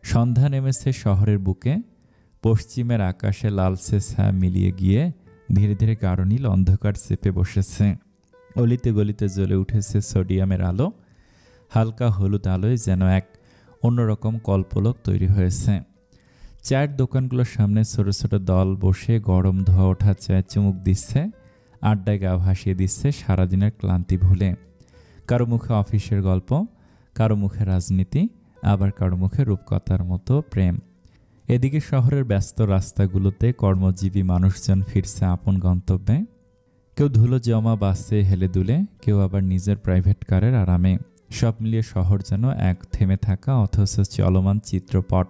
সন্ধ্যা নেমেছে শহরের বুকে। পশ্চিমের আকাশে লালচে ছায়া মিলিয়ে গিয়ে ধীরে ধীরে গাঢ় নীল অন্ধকার চেপে বসেছে। অলিতে গলিতে জ্বলে উঠেছে সোডিয়ামের আলো। হালকা হলুদ আলোয় যেন এক অন্যরকম কল্পলোক তৈরি হয়েছে। চায়ের দোকানগুলোর সামনে ছোট ছোট দল বসে গরম ধোয়া ওঠা চায়ে চুমুক দিচ্ছে, আড্ডায় গা ভাসিয়ে দিচ্ছে সারাদিনের ক্লান্তি ভুলে। কারো মুখে অফিসের গল্প, কারো মুখে রাজনীতি, আবার কারো মুখে রূপকথার মতো প্রেম। এদিকে শহরের ব্যস্ত রাস্তাগুলোতে কর্মজীবী মানুষজন ফিরছে আপন গন্তব্যে। কেউ ধুলো জমা বাসে হেলে দুলে, কেউ আবার নিজের প্রাইভেট কারের আরামে। সব মিলিয়ে শহর যেন এক থেমে থাকা অথচ চলমান চিত্রপট।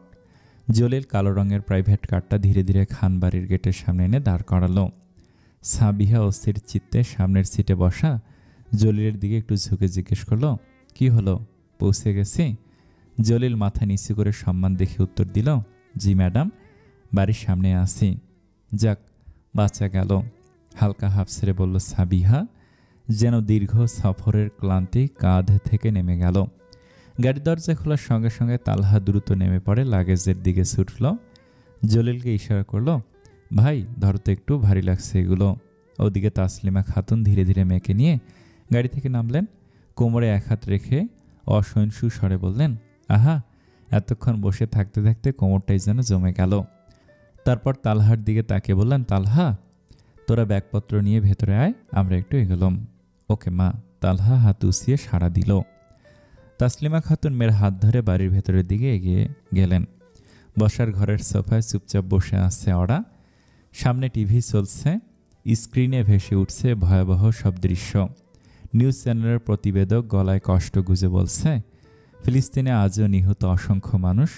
জলিল কালো রঙের প্রাইভেট কারটা ধীরে ধীরে খানবাড়ির গেটের সামনে এনে দাঁড় করালো। সাবিহা অস্থির চিত্তে সামনের সিটে বসা জলিলের দিকে একটু ঝুঁকে জিজ্ঞেস করলো, কি হলো, পৌঁছে গেছি? জলিল মাথা নিচু করে সম্মান দেখে উত্তর দিল, জি ম্যাডাম, বাড়ির সামনে আছি। যাক, বাঁচা গেল, হালকা হাফ ছেড়ে বলল সাবিহা। যেন দীর্ঘ সফরের ক্লান্তি কাঁধ থেকে নেমে গেল। গাড়ির দরজা খোলার সঙ্গে সঙ্গে তালহা দ্রুত নেমে পড়ে, লাগেজের দিকে ছুটল। জলিলকে ইশারা করলো, ভাই ধরো তো, একটু ভারী লাগছে এগুলো। ওদিকে তাসলিমা খাতুন ধীরে ধীরে মেয়েকে নিয়ে গাড়ি থেকে নামলেন। কোমরে এক হাত রেখে অসহিষ্ণু স্বরে বললেন, আহা, এতক্ষণ বসে থাকতে থাকতে কোমরটাই যেন জমে গেল। তারপর তালহার দিকে তাকিয়ে বললেন, তালহা, তোরা ব্যাগপত্র নিয়ে ভেতরে আয়, আমরা একটু এগোলাম। ওকে মা। তালহা হাত উঁচিয়ে সাড়া দিল। তাসলিমা খাতুন মেয়ের হাত ধরে বাড়ির ভেতরের দিকে এগিয়ে গেলেন। বসার ঘরের সোফায় চুপচাপ বসে আছে ওরা। সামনে টিভি চলছে, স্ক্রিনে ভেসে উঠছে ভয়াবহ সব দৃশ্য। নিউজ চ্যানেলের প্রতিবেদক গলায় কষ্ট গুজে বলছে, ফিলিস্তিনে আজও নিহত অসংখ্য মানুষ।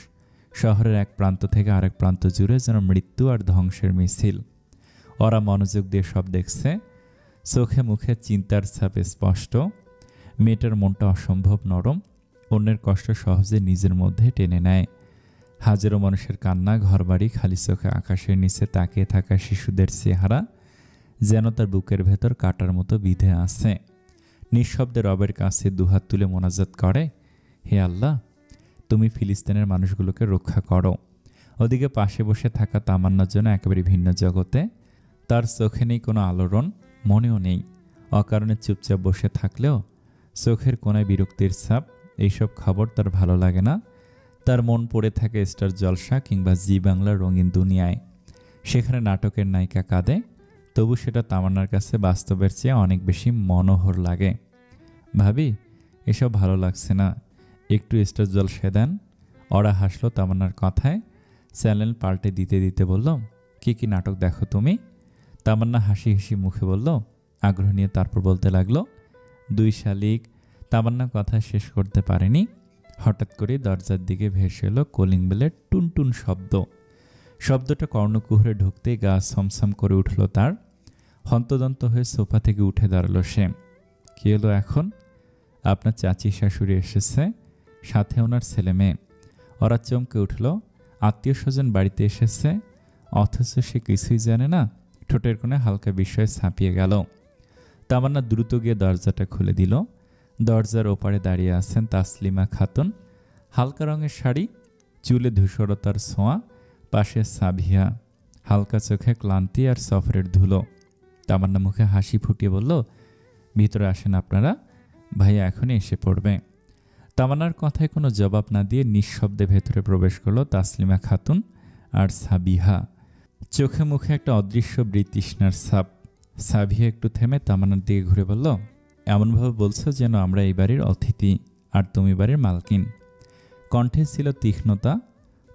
শহরের এক প্রান্ত থেকে আরেক প্রান্ত জুড়ে যেন মৃত্যু আর ধ্বংসের মিছিল। ওরা মনোযোগ দিয়ে সব দেখছে। চোখে মুখে চিন্তার ছাপ স্পষ্ট। মেয়েটার মনটা অসম্ভব নরম, অন্যের কষ্ট সহজে নিজের মধ্যে টেনে নেয়। হাজারো মানুষের কান্না, ঘরবাড়ি, খালি চোখে আকাশের নিচে তাকিয়ে থাকা শিশুদের চেহারা যেন তার বুকের ভেতর কাটার মতো বিঁধে আছে। নিঃশব্দে রবের কাছে দুহাত তুলে মোনাজাত করে, হে আল্লাহ, তুমি ফিলিস্তিনের মানুষগুলোকে রক্ষা করো। ওদিকে পাশে বসে থাকা তামান্নার জন্য একেবারে ভিন্ন জগতে। তার চোখে নেই কোনো আলোড়ন, মনেও নেই। অকারণে চুপচাপ বসে থাকলেও চোখের কোনায় বিরক্তির ছাপ। এইসব খবর তার ভালো লাগে না। তার মন পড়ে থাকে স্টার জলসা কিংবা জি বাংলার রঙিন দুনিয়ায়। সেখানে নাটকের নায়িকা কাঁদে, তবু সেটা তামান্নার কাছে বাস্তবের চেয়ে অনেক বেশি মনোহর লাগে। ভাবি, এসব ভালো লাগছে না, একটু স্টার জলসা দেন। ওরা হাসলো তামান্নার কথায়। চ্যানেল পাল্টে দিতে দিতে বলল, কি কি নাটক দেখো তুমি? তামান্না হাসি হাসি মুখে বলল, আগ্রহ নিয়ে। তারপর বলতে লাগলো, দুই শালিক। তামান্না কথা শেষ করতে পারেনি। হঠাৎ করে দরজার দিকে ভেসে এলো কলিং বেলের টুনটুন শব্দ। শব্দটা কর্ণকুহরে ঢুকতেই গা ছমছম করে উঠল তার। হন্তদন্ত হয়ে সোফা থেকে উঠে দাঁড়ালো সে। কি হলো এখন? আপনার চাচি শাশুড়ি এসেছে, সাথে ওনার ছেলে মেয়ে। ওরা চমকে উঠল। আত্মীয় স্বজন বাড়িতে এসেছে, অথচ সে কিছুই জানে না। ঠোঁটের কোণে হালকা বিস্ময়ে ছাপিয়ে গেল। তামান্না দ্রুত গিয়ে দরজাটা খুলে দিল। দরজার ওপারে দাঁড়িয়ে আছেন তাসলিমা খাতুন। হালকা রঙের শাড়ি, চুলে ধূসরতার ছোঁয়া, পাশে সাবিহা, হালকা চোখে ক্লান্তি আর সফরের ধুলো। তামান্না মুখে হাসি ফুটিয়ে বলল, ভিতরে আসেন আপনারা, ভাইয়া এখনই এসে পড়বে। তামান্নার কথায় কোনো জবাব না দিয়ে নিঃশব্দে ভেতরে প্রবেশ করলো তাসলিমা খাতুন আর সাবিহা। চোখে মুখে একটা অদৃশ্য বৃতৃষ্ণার ছাপ। সাবিহা একটু থেমে তামান্নার দিকে ঘুরে বলল, এমনভাবে বলছো যেন আমরা এই বাড়ির অতিথি আর তুমি বাড়ির মালকিন। কণ্ঠে ছিল তীক্ষ্ণতা,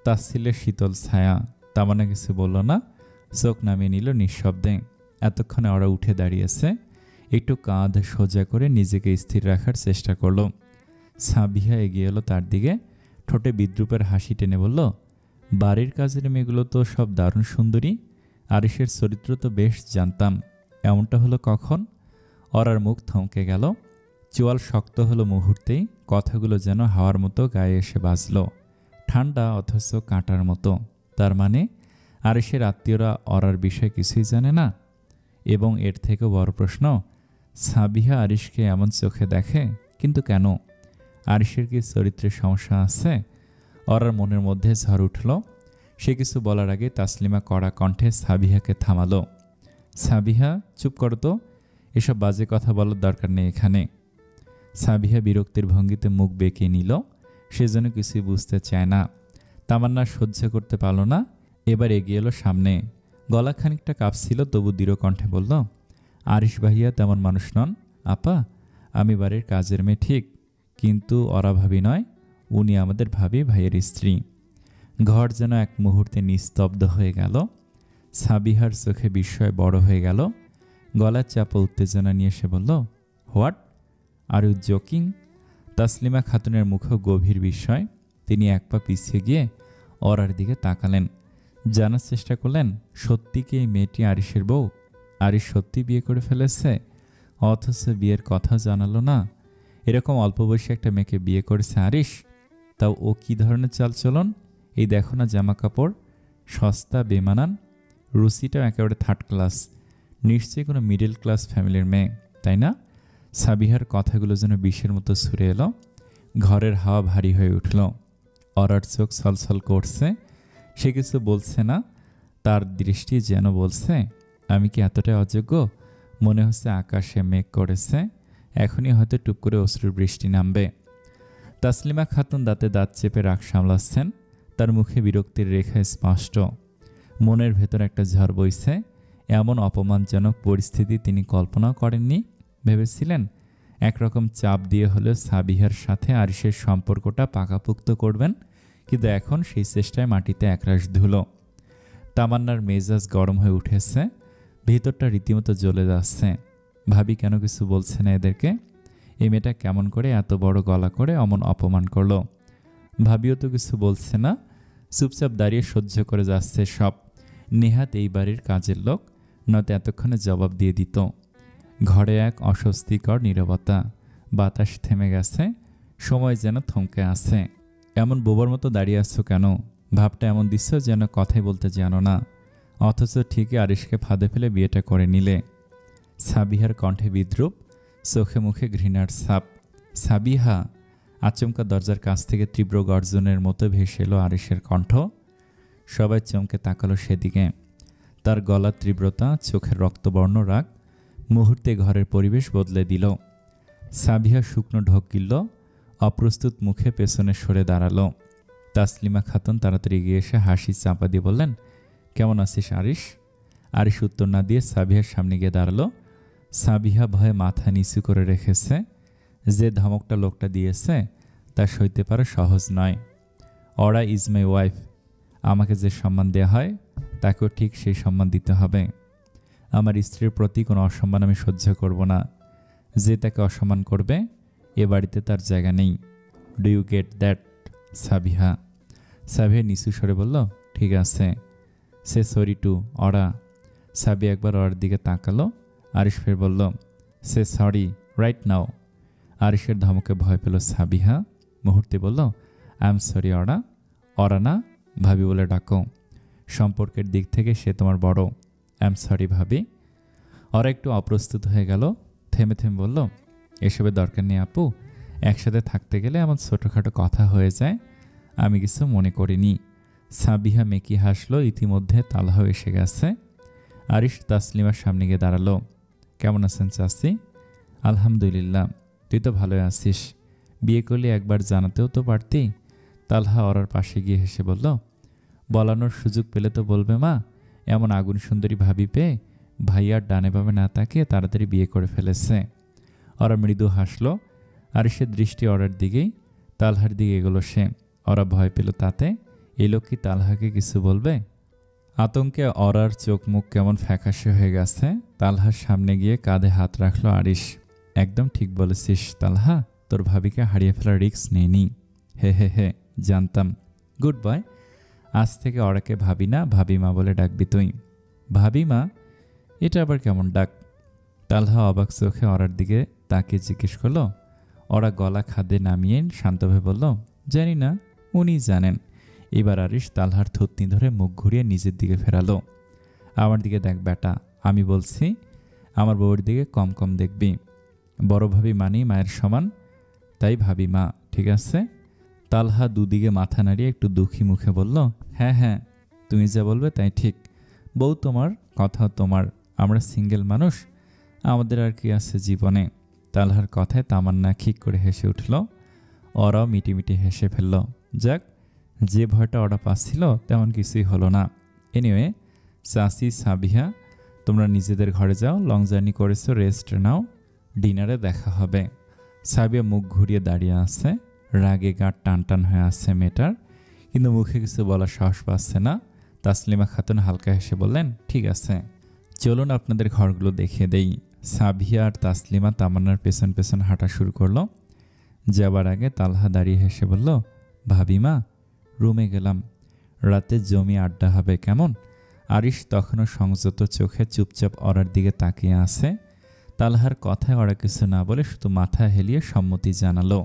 তাচ্ছিল্যের শীতল ছায়া। তামান্না কিছু বলল না, চোখ নামিয়ে নিল নিঃশব্দে। এতক্ষণে ওরা উঠে দাঁড়িয়েছে। একটু কাঁধ সোজা করে নিজেকে স্থির রাখার চেষ্টা করলো। সাবিহা এগিয়ে এলো তার দিকে, ঠোঁটে বিদ্রুপের হাসি টেনে বলল, বাড়ির কাজের মেয়েগুলো তো সব দারুণ সুন্দরী, আরিশের চরিত্র তো বেশ জানতাম। এমনটা হলো কখন? ওরার মুখ থমকে গেল। চোয়াল শক্ত হলো মুহূর্তেই। কথাগুলো যেন হাওয়ার মতো গায়ে এসে বাজল, ঠান্ডা অথচ কাঁটার মতো। তার মানে আরিশের আত্মীয়রা ওরার বিষয়ে কিছুই জানে না। এবং এর থেকেও বড় প্রশ্ন, সাবিহা আরিশকে এমন চোখে দেখে, কিন্তু কেন? আরিশের কি চরিত্রের সমস্যা আছে? ওরার মনের মধ্যে ঝড় উঠল। সে কিছু বলার আগে তাসলিমা কড়া কণ্ঠে সাবিহাকে থামালো। সাবিহা, চুপ করো তো, এসব বাজে কথা বলার দরকার নেই এখানে। সাবিহা বিরক্তির ভঙ্গিতে মুখ বেঁকিয়ে নিল। সে যেন কিছুই বুঝতে চায় না। তামান্না সহ্য করতে পারল না। এবার এগিয়ে এলো সামনে। গলা খানিকটা কাঁপছিল, তবু দৃঢ় কণ্ঠে বলল, আরিশ ভাইয়া তেমন মানুষ নন আপা। আমি বাড়ির কাজের মেয়ে ঠিক, কিন্তু ওরা ভাবি নয়, উনি আমাদের ভাবি ভাইয়ের স্ত্রী। ঘর যেন এক মুহূর্তে নিস্তব্ধ হয়ে গেল। সাবিহার চোখে বিস্ময় বড় হয়ে গেল। গলার চাপা উত্তেজনা নিয়ে সে বলল, what are you joking? Taslima খাতুনের মুখে গভীর বিস্ময়। তিনি এক পা পিছিয়ে গিয়ে ওরার দিকে তাকালেন। জানার চেষ্টা করলেন, সত্যি কি এই মেয়েটি আরিশের বউ? আরিশ সত্যি বিয়ে করে ফেলেছে, অথচ বিয়ের কথা জানালো না। এরকম অল্প বয়সী একটা মেয়েকে বিয়ে করেছে আরিশ, তাও ও কী ধরনের চালচলন! এই দেখো না জামা কাপড়, সস্তা, বেমানান। রুচিটাও একেবারে থার্ড ক্লাস। নিশ্চয়ই কোনো মিডল ক্লাস ফ্যামিলির মেয়ে, তাই না? সাবিহার কথাগুলো যেন বিষের মতো ছুঁড়ে এলো। ঘরের হাওয়া ভারী হয়ে উঠল। অরার চোখ ছলছল করছে। সে কিছু বলছে না। তার দৃষ্টি যেন বলছে, আমি কি এতটাই অযোগ্য? মনে হচ্ছে আকাশে মেঘ করেছে, এখনই হয়তো টুপ করে অশ্রুর বৃষ্টি নামবে। তাসলিমা খাতুন দাঁতে দাঁত চেপে রাগ সামলাচ্ছেন। তার মুখে বিরক্তির রেখা স্পষ্ট। মনের ভেতর একটা ঝড় বইছে। এমন অপমানজনক পরিস্থিতি তিনি কল্পনাও করেননি। ভেবেছিলেন একরকম চাপ দিয়ে হলেও সাবিহার সাথে আরিশের সম্পর্কটা পাকাপোক্ত করবেন, কিন্তু এখন সেই চেষ্টায় মাটিতে একরাশ ধুলো। তামান্নার মেজাজ গরম হয়ে উঠেছে। ভিতরটা রীতিমতো জ্বলে যাচ্ছে। ভাবি কেন কিছু বলছে না এদেরকে? এই মেয়েটা কেমন করে এত বড় গলা করে অমন অপমান করলো? ভাবিও তো কিছু বলছে না, চুপচাপ দাঁড়িয়ে সহ্য করে যাচ্ছে সব। নেহাত এই বাড়ির কাজের লোক, নয়তো এতক্ষণে জবাব দিয়ে দিত। ঘরে এক অস্বস্তিকর নীরবতা। বাতাস থেমে গেছে, সময় যেন থমকে আছে। এমন বোবার মতো দাঁড়িয়ে আছো কেন? ভাবটা এমন দিচ্ছ যেন কথাই বলতে জানো না, অথচ ঠিকই আরিশকে ফাঁদে ফেলে বিয়েটা করে নিলে। সাবিহার কণ্ঠে বিদ্রুপ, চোখে মুখে ঘৃণার ছাপ। সাবিহা! আচমকা দরজার কাছ থেকে তীব্র গর্জনের মতো ভেসে এলো আরিশের কণ্ঠ। সবাই চমকে তাকালো সেদিকে। তার গলার তীব্রতা, চোখের রক্তবর্ণ রাগ মুহূর্তে ঘরের পরিবেশ বদলে দিল। সাবিহা শুকনো ঢোক গিলল, অপ্রস্তুত মুখে পেছনে সরে দাঁড়ালো। তাসলিমা খাতুন তাড়াতাড়ি গিয়ে এসে হাসি চাপা দিয়ে বললেন, কেমন আছিস আরিশ? আরিশ উত্তর না দিয়ে সাবিহার সামনে গিয়ে দাঁড়ালো। সাবিহা ভয়ে মাথা নিচু করে রেখেছে। যে ধমকটা লোকটা দিয়েছে তা সইতে পারা সহজ নয়। অরা ইজ মাই ওয়াইফ। আমাকে যে সম্মান দেওয়া হয় তাকেও ঠিক সেই সম্মান দিতে হবে। আমার স্ত্রীর প্রতি কোনো অসম্মান আমি সহ্য করব না। যে তাকে অসম্মান করবে এ বাড়িতে তার জায়গা নেই। Do you get that? Sabiha নিচু স্বরে বলল, ঠিক আছে। সে সরি টু অরা। সাবিহা একবার ওর দিকে তাকালো। আরিশ ফের বলল, সে সরি রাইট নাও। আরিশের ধমকে ভয় পেল সাবিহা। মুহূর্তে বলল, আই এম সরি অরা। অরা না, ভাবি বলে ডাকো। সম্পর্কের দিক থেকে সে তোমার বড়। আই এম সরি ভাবি। ওরা একটু অপ্রস্তুত হয়ে গেল। থেমে থেমে বলল, এসবের দরকার নেই আপু। একসাথে থাকতে গেলে এমন ছোটোখাটো কথা হয়ে যায়, আমি কিছু মনে করিনি। সাবিহা মেকি হাসলো। ইতিমধ্যে তালহাও এসে গেছে। আরিশ তাসলিমার সামনে গিয়ে দাঁড়ালো। কেমন আছেন চাচি? আলহামদুলিল্লাহ। তুই তো ভালোই আছিস। বিয়ে করলে একবার জানাতেও তো পারতি। তালহা ওরার পাশে গিয়ে হেসে বলল, বলানোর সুযোগ পেলে তো বলবে মা। এমন আগুন সুন্দরী ভাবি পেয়ে ভাইয়ার ডানে বামে না তাকিয়ে তাড়াতাড়ি বিয়ে করে ফেলেছে। ওরা মৃদু হাসলো। আরিশের দৃষ্টি ওরার দিকেই। তালহার দিকে এগোলো সে। ওরা ভয় পেল তাতে। এই লোক কি তালহাকে কিছু বলবে? আতঙ্কে অরার চোখ মুখ কেমন ফ্যাকাশে হয়ে গেছে। তালহার সামনে গিয়ে কাঁধে হাত রাখলো আরিশ। একদম ঠিক বলেছিস তালহা, তোর ভাবিকে হারিয়ে ফেলার রিস্ক নেইনি। হে হে হে, জানতাম। Good boy. আজ থেকে অরাকে ভাবি না, ভাবিমা বলে ডাকবি তুই। ভাবিমা? এটা আবার কেমন ডাক? তালহা অবাক চোখে অরার দিকে তাকিয়ে জিজ্ঞেস করলো। ওরা গলা খাদে নামিয়ে শান্তভাবে বলল, জানি না, উনি জানেন। এবার আরিশ তালহার থুতনি ধরে মুখ ঘুরিয়ে নিজের দিকে ফেরালো। আমার দিকে দেখ বেটা, আমি বলছি। আমার বউয়ের দিকে কম কম দেখবি। বড় ভাবি মানি মায়ের সমান, তাই ভাবি মা, ঠিক আছে? তালহা দুদিকে মাথা নাড়িয়ে একটু দুঃখী মুখে বলল, হ্যাঁ হ্যাঁ, তুমি যা বলবে তাই ঠিক। বউ তোমার, কথাও তোমার। আমরা সিঙ্গেল মানুষ, আমাদের আর কি আছে জীবনে। তালহার কথায় তামান্না খিক করে হেসে উঠল। ওরাও মিটিমিটি হেসে ফেলল। যাক, যে ভয়টা ওরা পাচ্ছিল তেমন কিছুই হলো না। এনিওয়ে, চাচি সাবিহা, তোমরা নিজেদের ঘরে যাও। লং জার্নি করেছো, রেস্ট নাও। ডিনারে দেখা হবে। সাবিয়া মুখ ঘুরিয়ে দাঁড়িয়ে আছে। রাগে গা টান টান হয়ে আসছে মেয়েটার, কিন্তু মুখে কিছু বলার সাহস পাচ্ছে না। তাসলিমা খাতুন হালকা হেসে বললেন, ঠিক আছে, চলুন আপনাদের ঘরগুলো দেখিয়ে দেই। সাবিয়া আর তাসলিমা তামান্নার পেছন পেছন হাঁটা শুরু করলো। যাবার আগে তালহা দাঁড়িয়ে হেসে বলল, ভাবিমা, রুমে গেলাম। রাতে জমি আড্ডা হবে, কেমন? আরিশ তখনও সংযত চোখে চুপচাপ অরার দিকে তাকিয়ে আছে। তালহার কথায় ওরা কিছু না বলে শুধু মাথা হেলিয়ে সম্মতি জানালো।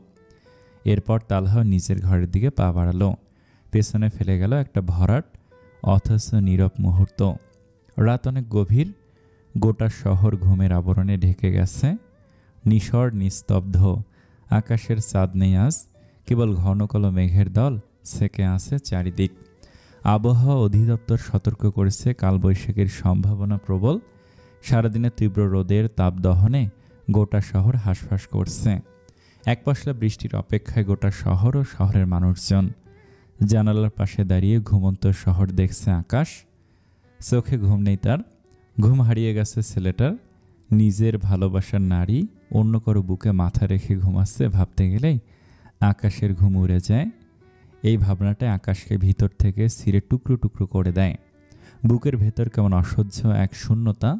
এরপর তালহাও নিজের ঘরের দিকে পা বাড়ালো। পেছনে ফেলে গেল একটা ভরাট অথচ নীরব মুহূর্ত। রাত অনেক গভীর। গোটা শহর ঘুমের আবরণে ঢেকে গেছে। নিঃস্বর নিস্তব্ধ। আকাশের চাঁদ নেই আজ, কেবল ঘন কালো মেঘের দল সেকে আছে চারিদিক। আবহাওয়া অধিদপ্তর সতর্ক করেছে কালবৈশাখীর সম্ভাবনা প্রবল। সারাদিনে তীব্র রোদের তাপদহনে গোটা শহর হাঁসফাঁস করছে। এক পশলা বৃষ্টির অপেক্ষায় গোটা শহর ও শহরের মানুষজন। জানালার পাশে দাঁড়িয়ে ঘুমন্ত শহর দেখছে আকাশ। চোখে ঘুম নেই তার। ঘুম হারিয়ে গেছে ছেলেটার। নিজের ভালোবাসার নারী অন্য কারো বুকে মাথা রেখে ঘুমাচ্ছে, ভাবতে গেলেই আকাশের ঘুম উড়ে যায়। এই ভাবনাটা আকাশকে ভিতর থেকে ছিঁড়ে টুকরো টুকরো করে দেয়। বুকের ভেতর কেমন অসহ্য এক শূন্যতা,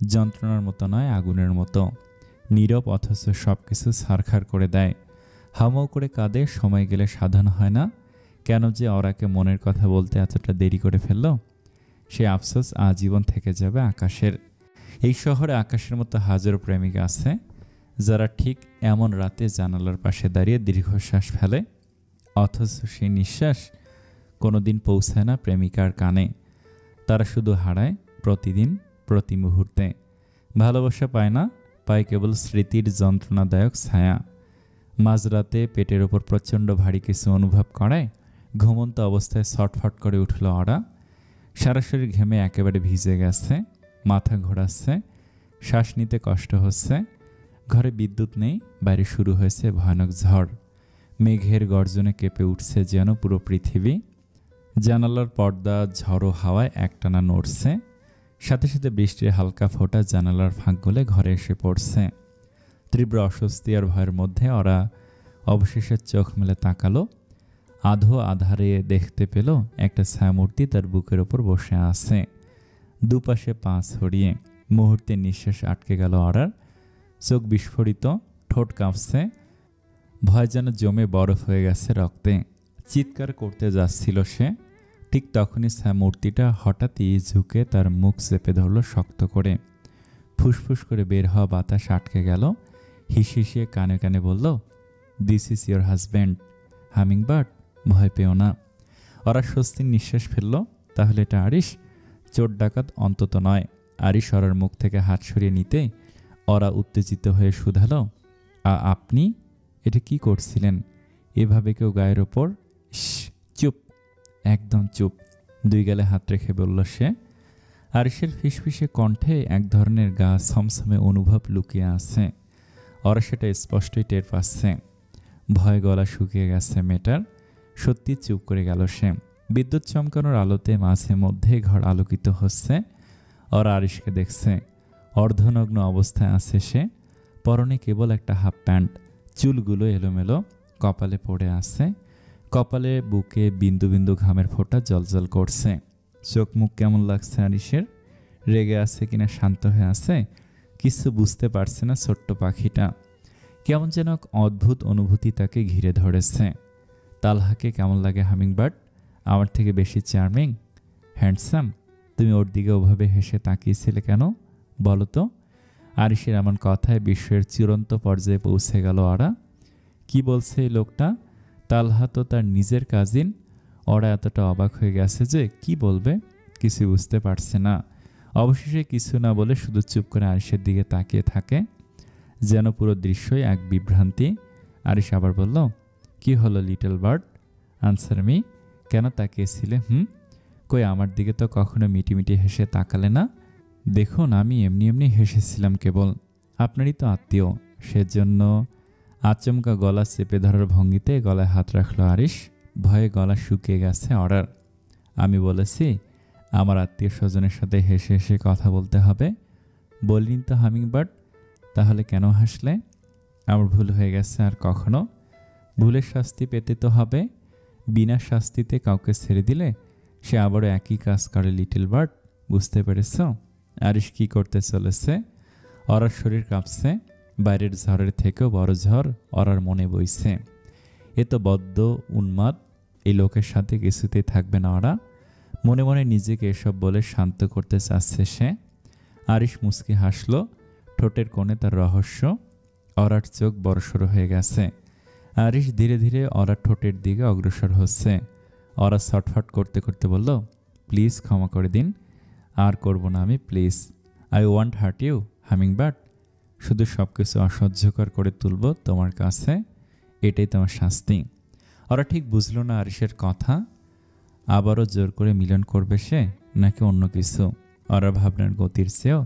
যন্ত্রণার মতো নয়, আগুনের মতো। নীরব অথচ সব কিছু ছারখার করে দেয়। হাউমাউ করে কাঁদে। সময় গেলে সাধন হয় না। কেন যে ওরাকে মনের কথা বলতে এতটা দেরি করে ফেলল, সে আফসোস আজীবন থেকে যাবে আকাশের। এই শহরে আকাশের মতো হাজারো প্রেমিকা আছে, যারা ঠিক এমন রাতে জানালার পাশে দাঁড়িয়ে দীর্ঘশ্বাস ফেলে, অথচ সেই নিঃশ্বাস কোনোদিন পৌঁছায় না প্রেমিকার কানে। তারা শুধু হারায় প্রতিদিন, প্রতি মুহূর্তে। ভালোবাসা পায় না, পায়ে কেবল স্মৃতির যন্ত্রণাদায়ক ছায়া। মাঝরাতে পেটের ওপর প্রচণ্ড ভারী কিছু অনুভব করায় ঘুমন্ত অবস্থায় ছটফট করে উঠল ওরা। সারা শরীর ঘেমে একেবারে ভিজে গেছে, মাথা ঘোরাচ্ছে, শ্বাস নিতে কষ্ট হচ্ছে। ঘরে বিদ্যুৎ নেই, বাইরে শুরু হয়েছে ভয়ানক ঝড়। মেঘের গর্জনে কেঁপে উঠছে যেন পুরো পৃথিবী। জানালার পর্দা ঝড়ো হাওয়ায় একটানা নড়ছে, সাথে সাথে বৃষ্টির হালকা ফোঁটা জানালার ফাঁক গলে ঘরে এসে পড়ছে। তীব্র অস্বস্তি আর ভয়ের মধ্যে ওরা অবশেষে চোখ মেলে তাকালো। আধো আধারে দেখতে পেল একটা ছায়ামূর্তি তার বুকের ওপর বসে আছে, দুপাশে পা ছড়িয়ে। মুহূর্তে নিঃশ্বাস আটকে গেল ওরার, চোখ বিস্ফোরিত, ঠোঁট কাঁপছে, ভয় যেন জমে বরফ হয়ে গেছে রক্তে। চিৎকার করতে যাচ্ছিল সে, ঠিক তখনই ছায়ামূর্তিটা হঠাৎই ঝুঁকে তার মুখ চেপে ধরল শক্ত করে। ফুসফুস করে বের হওয়া বাতাস আটকে গেল। হিসিয়ে কানে কানে বলল, this is your husband hummingbird, ভয় পেও না। ওরা স্বস্তির নিঃশ্বাস ফেলল। তাহলে এটা আরিশ, চোর ডাকাত অন্তত নয়। আরিশ ওরার মুখ থেকে হাত সরিয়ে নিতে ওরা উত্তেজিত হয়ে শুধালো, আপনি এটা কি করছিলেন? এভাবে কেউ গায়ের ওপর? চুপ, একদম চুপ, দুই গালে হাত রেখে বলল সে। আরিশের ফিসফিসে কণ্ঠে এক ধরনের গা ছমছমে অনুভব লুকিয়ে আছে। ওরা সেটা স্পষ্টই টের পাচ্ছে। ভয় গলা শুকিয়ে গেছে মেয়েটার। সত্যি চুপ করে গেল সে। বিদ্যুৎ চমকানোর আলোতে মাঝে মধ্যে ঘর আলোকিত হচ্ছে। ওরা আরিশকে দেখছে। অর্ধনগ্ন অবস্থায় আছে সে, পরনে কেবল একটা হাফ প্যান্ট, চুলগুলো এলোমেলো, কপালে পড়ে আছে। কপালে বুকে বিন্দু বিন্দু ঘামের ফোঁটা জলজল করছে। চোখ মুখ কেমন লাগছে আরিশের? রেগে আছে কিনা শান্ত হয়ে আছে কিছু বুঝতে পারছে না ছোট্ট পাখিটা। কেমন যেন অদ্ভুত অনুভূতি তাকে ঘিরে ধরেছে। তালহাকে কেমন লাগে হামিংবার্ড? আমার থেকে বেশি চার্মিং, হ্যান্ডসাম। তুমি ওর দিকে ওভাবে হেসে তাকিয়েছিলে কেন বলো তো? আরিশের এমন কথায় বিশ্বের চূড়ান্ত পর্যায়ে পৌঁছে গেল ওরা। কি বলছে এই লোকটা? তালহা তো তার নিজের কাজিন। ওরা এতটা অবাক হয়ে গেছে যে কি বলবে কিছু বুঝতে পারছে না। অবশেষে কিছু না বলে শুধু চুপ করে আরিশের দিকে তাকিয়ে থাকে, যেন পুরো দৃশ্যই এক বিভ্রান্তি। আরিশ আবার বলল, কি হলো লিটল বার্ড, আনসার মি। কেন তাকিয়েছিলে? কই আমার দিকে তো কখনো মিটিমিটি হেসে তাকালে না। দেখুন, আমি এমনি এমনি হেসেছিলাম কেবল। আপনারই তো আত্মীয়, সেজন্য। আচমকা গলা চেপে ধরার ভঙ্গিতে গলায় হাত রাখলো আরিশ। ভয়ে গলা শুকিয়ে গেছে ওরার। আমি বলেছি আমার আত্মীয় স্বজনের সাথে হেসে হেসে কথা বলতে হবে? বলিনি তো হামিংবার্ড। তাহলে কেন হাসলে? আমার ভুল হয়ে গেছে, আর কখনো। ভুলের শাস্তি পেতে তো হবে। বিনা শাস্তিতে কাউকে ছেড়ে দিলে সে আবারও একই কাজ করে লিটল বার্ড, বুঝতে পেরেছ? আরিশ কি করতে চলেছে? ওরার শরীর কাঁপছে। বাইরের ঝড়ের থেকেও বড় ঝড় ওরার মনে বইছে। এ তো বদ্ধ উন্মাদ, এই লোকের সাথে কিছুতেই থাকবে না ওরা। মনে মনে নিজেকে এসব বলে শান্ত করতে চাচ্ছে সে। আরিশ মুচকি হাসল, ঠোঁটের কোণে তার রহস্য। ওরার চোখ বড়সড় হয়ে গেছে। আরিশ ধীরে ধীরে ওরার ঠোঁটের দিকে অগ্রসর হচ্ছে। ওরা ছটফট করতে করতে বলল, প্লিজ ক্ষমা করে দিন, আর করব না আমি, please. I want hurt you hummingbird. শুধু সব কিছু অসহ্যকর করে তুলব তোমার কাছে, এটাই তোমার শাস্তি। ওরা ঠিক বুঝল না আরিশের কথা। আবারও জোর করে মিলন করবে সে, নাকি অন্য কিছু? ওরা ভাবনার গতির চেয়েও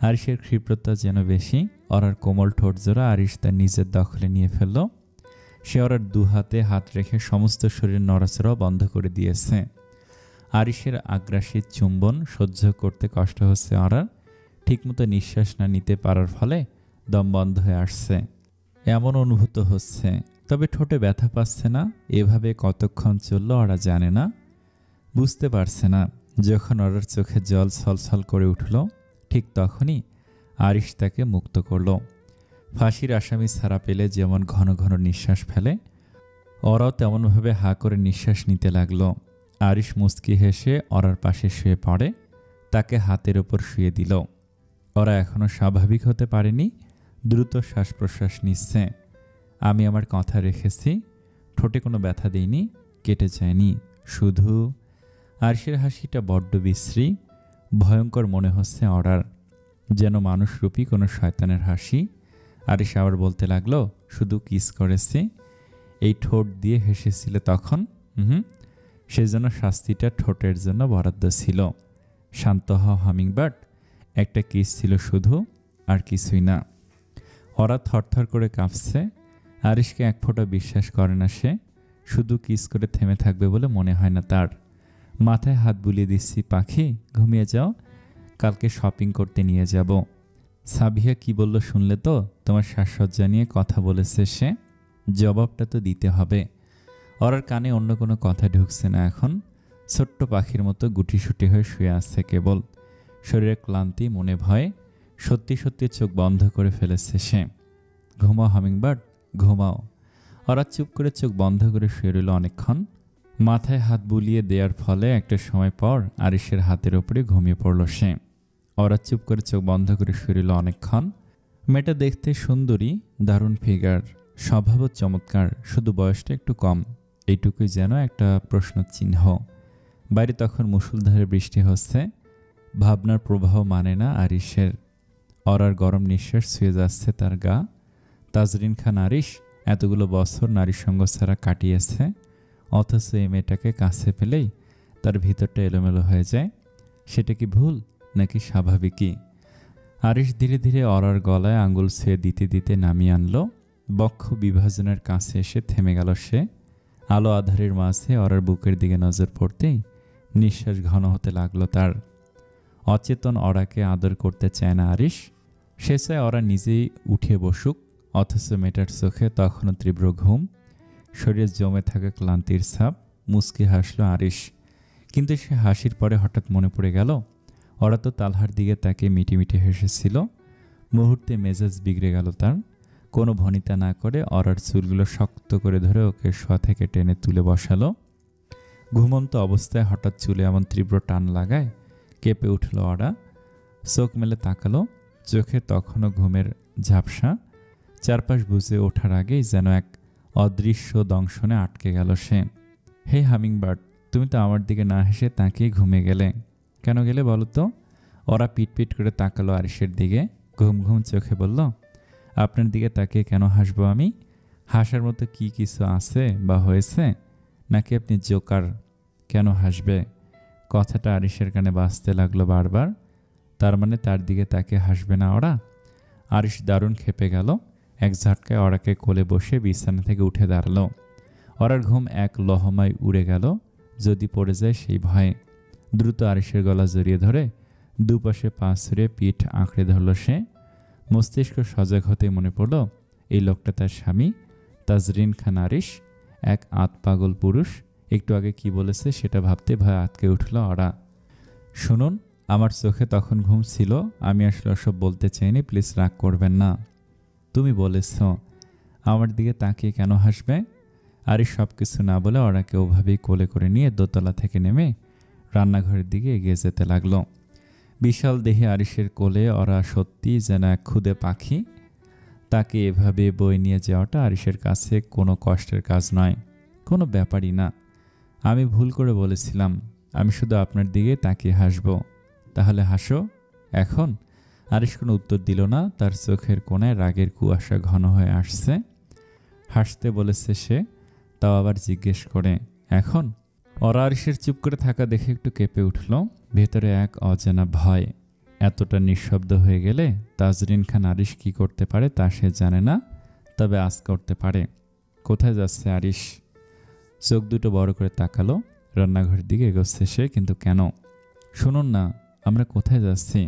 আরিশের ক্ষিপ্রতা যেন বেশি। ওরার কোমল ঠোঁট জোড়া আরিশ তার নিজের দখলে নিয়ে ফেলল। সে ওরার দু হাতে হাত রেখে সমস্ত শরীর নড়াচড়াও বন্ধ করে দিয়েছে। আরিশের আগ্রাসী চুম্বন সহ্য করতে কষ্ট হচ্ছে ওরার। ঠিকমতো নিঃশ্বাস না নিতে পারার ফলে দম বন্ধ হয়ে আসছে এমন অনুভূত হচ্ছে। তবে ঠোঁটে ব্যথা পাচ্ছে না। এভাবে কতক্ষণ চলল ওরা জানে না, বুঝতে পারছে না। যখন ওরার চোখে জল ছলছল করে উঠল, ঠিক তখনই আরিশ তাকে মুক্ত করল। ফাঁসির আসামি ছাড়া পেলে যেমন ঘন ঘন নিঃশ্বাস ফেলে, ওরাও তেমনভাবে হা করে নিঃশ্বাস নিতে লাগলো। আরিশ মুচকি হেসে ওরার পাশে শুয়ে পড়ে, তাকে হাতের ওপর শুয়ে দিল। ওরা এখনও স্বাভাবিক হতে পারেনি, দ্রুত শ্বাস প্রশ্বাস নিচ্ছে। আমি আমার কথা রেখেছি, ঠোঁটে কোনো ব্যথা দিইনি, কেটে যায়নি। শুধু আরিশের হাসিটা বড্ড বিশ্রী, ভয়ঙ্কর মনে হচ্ছে ওরার। যেন মানুষরূপী কোনো শয়তানের হাসি। আরিশ আবার বলতে লাগলো, শুধু কিস করেছি, এই ঠোঁট দিয়ে হেসেছিল তখন। সেজন্য শাস্তিটা ঠোঁটের জন্য বরাদ্দ ছিল। শান্ত হও হামিংবার্ড, একটা কিস ছিল শুধু, আর কিছুই না। ওরা থরথর করে কাঁপছে। আরিশকে এক ফোঁটা বিশ্বাস করে না সে। শুধু কিস করে থেমে থাকবে বলে মনে হয় না তার। মাথায় হাত বুলিয়ে দিচ্ছি, পাখি ঘুমিয়ে যাও, কালকে শপিং করতে নিয়ে যাব। সাবিহা কি বলল শুনলে তো? তোমার সাজসজ্জা নিয়ে কথা বলেছে সে। জবাবটা তো দিতে হবে। ওরার কানে অন্য কোনো কথা ঢুকছে না এখন। ছোট্ট পাখির মতো গুটিসুটি হয়ে শুয়ে আসছে কেবল। শরীরে ক্লান্তি, মনে ভয়। সত্যি সত্যি চোখ বন্ধ করে ফেলেছে সে। ঘুমাও হামিংবার্ড, ঘুমাও। ওরা চুপ করে চোখ বন্ধ করে শুয়ে রইল অনেকক্ষণ। মাথায় হাত বুলিয়ে দেওয়ার ফলে একটা সময় পর আরিশের হাতের ওপরে ঘুমিয়ে পড়ল সে। ওরা চুপ করে চোখ বন্ধ করে শুয়ে রইল অনেকক্ষণ। মেয়েটা দেখতে সুন্দরী, দারুণ ফিগার, স্বভাবও চমৎকার, শুধু বয়সটা একটু কম। এইটুকুই যেন একটা প্রশ্ন চিহ্ন। বাইরে তখন মুষলধারে বৃষ্টি হচ্ছে। ভাবনার প্রবাহ মানে না আরিশের। ওরার গরম নিঃশ্বাস ছুঁয়ে যাচ্ছে তার গা। তাজরিন খান আরিশ এতগুলো বছর নারীর সঙ্গ ছাড়া কাটিয়েছে, অথচ এই মেয়েটাকে কাছে পেলেই তার ভিতরটা এলোমেলো হয়ে যায়। সেটা কি ভুল নাকি স্বাভাবিকই? আরিশ ধীরে ধীরে অরার গলায় আঙুল ছুঁয়ে দিতে দিতে নামিয়ে আনলো। বক্ষ বিভাজনের কাছে এসে থেমে গেল সে। আলো আধারের মাঝে অরার বুকের দিকে নজর পড়তেই নিঃশ্বাস ঘন হতে লাগলো তার। অচেতন অরাকে আদর করতে চায় না আরিশ। সে চায় অরা নিজেই উঠে বসুক, অথচ মেয়েটার চোখে তখনও তীব্র ঘুম, শরীরে জমে থাকা ক্লান্তির ছাপ। মুচকি হাসল আরিশ। কিন্তু সে হাসির পরে হঠাৎ মনে পড়ে গেল, ওরা তো তালহার দিকে তাকে মিটিমিটি হেসেছিল। মুহূর্তে মেজাজ বিগড়ে গেল তার। কোনো ভনিতা না করে অরার চুলগুলো শক্ত করে ধরে ওকে শোয়া থেকে টেনে তুলে বসালো। ঘুমন্ত অবস্থায় হঠাৎ চুলে এমন তীব্র টান লাগায় কেঁপে উঠল অরা। চোখ মেলে তাকালো, চোখে তখনও ঘুমের ঝাপসা। চারপাশ বুঝে ওঠার আগেই যেন এক অদৃশ্য দংশনে আটকে গেল সে। হে হামিংবার্ড, তুমি তো আমার দিকে না হেসে তাকিয়ে ঘুমে গেলে। কেন গেলে বলো তো? ওরা পিটপিট করে তাকালো আরিশের দিকে, ঘুম ঘুম চোখে বলল, আপনার দিকে তাকিয়ে কেন হাসবো আমি? হাসার মতো কি কিছু আছে বা হয়েছে? নাকি আপনি জোকার? কেন হাসবে? কথাটা আরিশের কানে বাজতে লাগলো বারবার। তার মানে তার দিকে তাকিয়ে হাসবে না ওরা? আরিশ দারুণ খেপে গেল। এক ঝটকায় ওরাকে কোলে বসে বিছানা থেকে উঠে দাঁড়ালো। ওরার ঘুম এক লহমায় উড়ে গেল, যদি পড়ে যায় সেই ভয়ে। দ্রুত আরিশের গলা জড়িয়ে ধরে দুপাশে পা ছড়ে পিঠ আঁকড়ে ধরল সে। মস্তিষ্ক সজাগ হতে মনে পড়ল, এই লোকটা তার স্বামী তাজরিন খান আরিশ, এক আতপাগল পুরুষ। একটু আগে কি বলেছে সেটা ভাবতে ভয় আটকে উঠল ওরা। শুনুন, আমার চোখে তখন ঘুম ছিল, আমি আসলে ওসব বলতে চাইনি, প্লিজ রাগ করবেন না। তুমি বলেছ, আমার দিকে তাকিয়ে কেন হাসবে? আরিশ সব কিছু না বলে ওরাকে ওভাবেই কোলে করে নিয়ে দোতলা থেকে নেমে রান্নাঘরের দিকে এগিয়ে যেতে লাগলো। বিশাল দেহে আরিশের কোলে ওরা সত্যি যেন এক ক্ষুদে পাখি। তাকে এভাবে বয়ে নিয়ে যাওয়াটা আরিশের কাছে কোনো কষ্টের কাজ নয়, কোনো ব্যাপারই না। আমি ভুল করে বলেছিলাম, আমি শুধু আপনার দিকে তাকিয়ে হাসবো। তাহলে হাসো এখন। আরিশ কোনো উত্তর দিল না। তার চোখের কোণায় রাগের কুয়াশা ঘন হয়ে আসছে। হাসতে বলেছে সে, তাও আবার জিজ্ঞেস করে এখন? ওরা আরিশের চুপ করে থাকা দেখে একটু কেঁপে উঠল। ভেতরে এক অজানা ভয়। এতটা নিঃশব্দ হয়ে গেলে তাজরিন খান আরিশ কি করতে পারে তা সে জানে না, তবে আজ করতে পারে। কোথায় যাচ্ছে আরিশ? চোখ দুটো বড় করে তাকালো। রান্নাঘরের দিকে এগোচ্ছে সে, কিন্তু কেন? শুনুন না, আমরা কোথায় যাচ্ছি?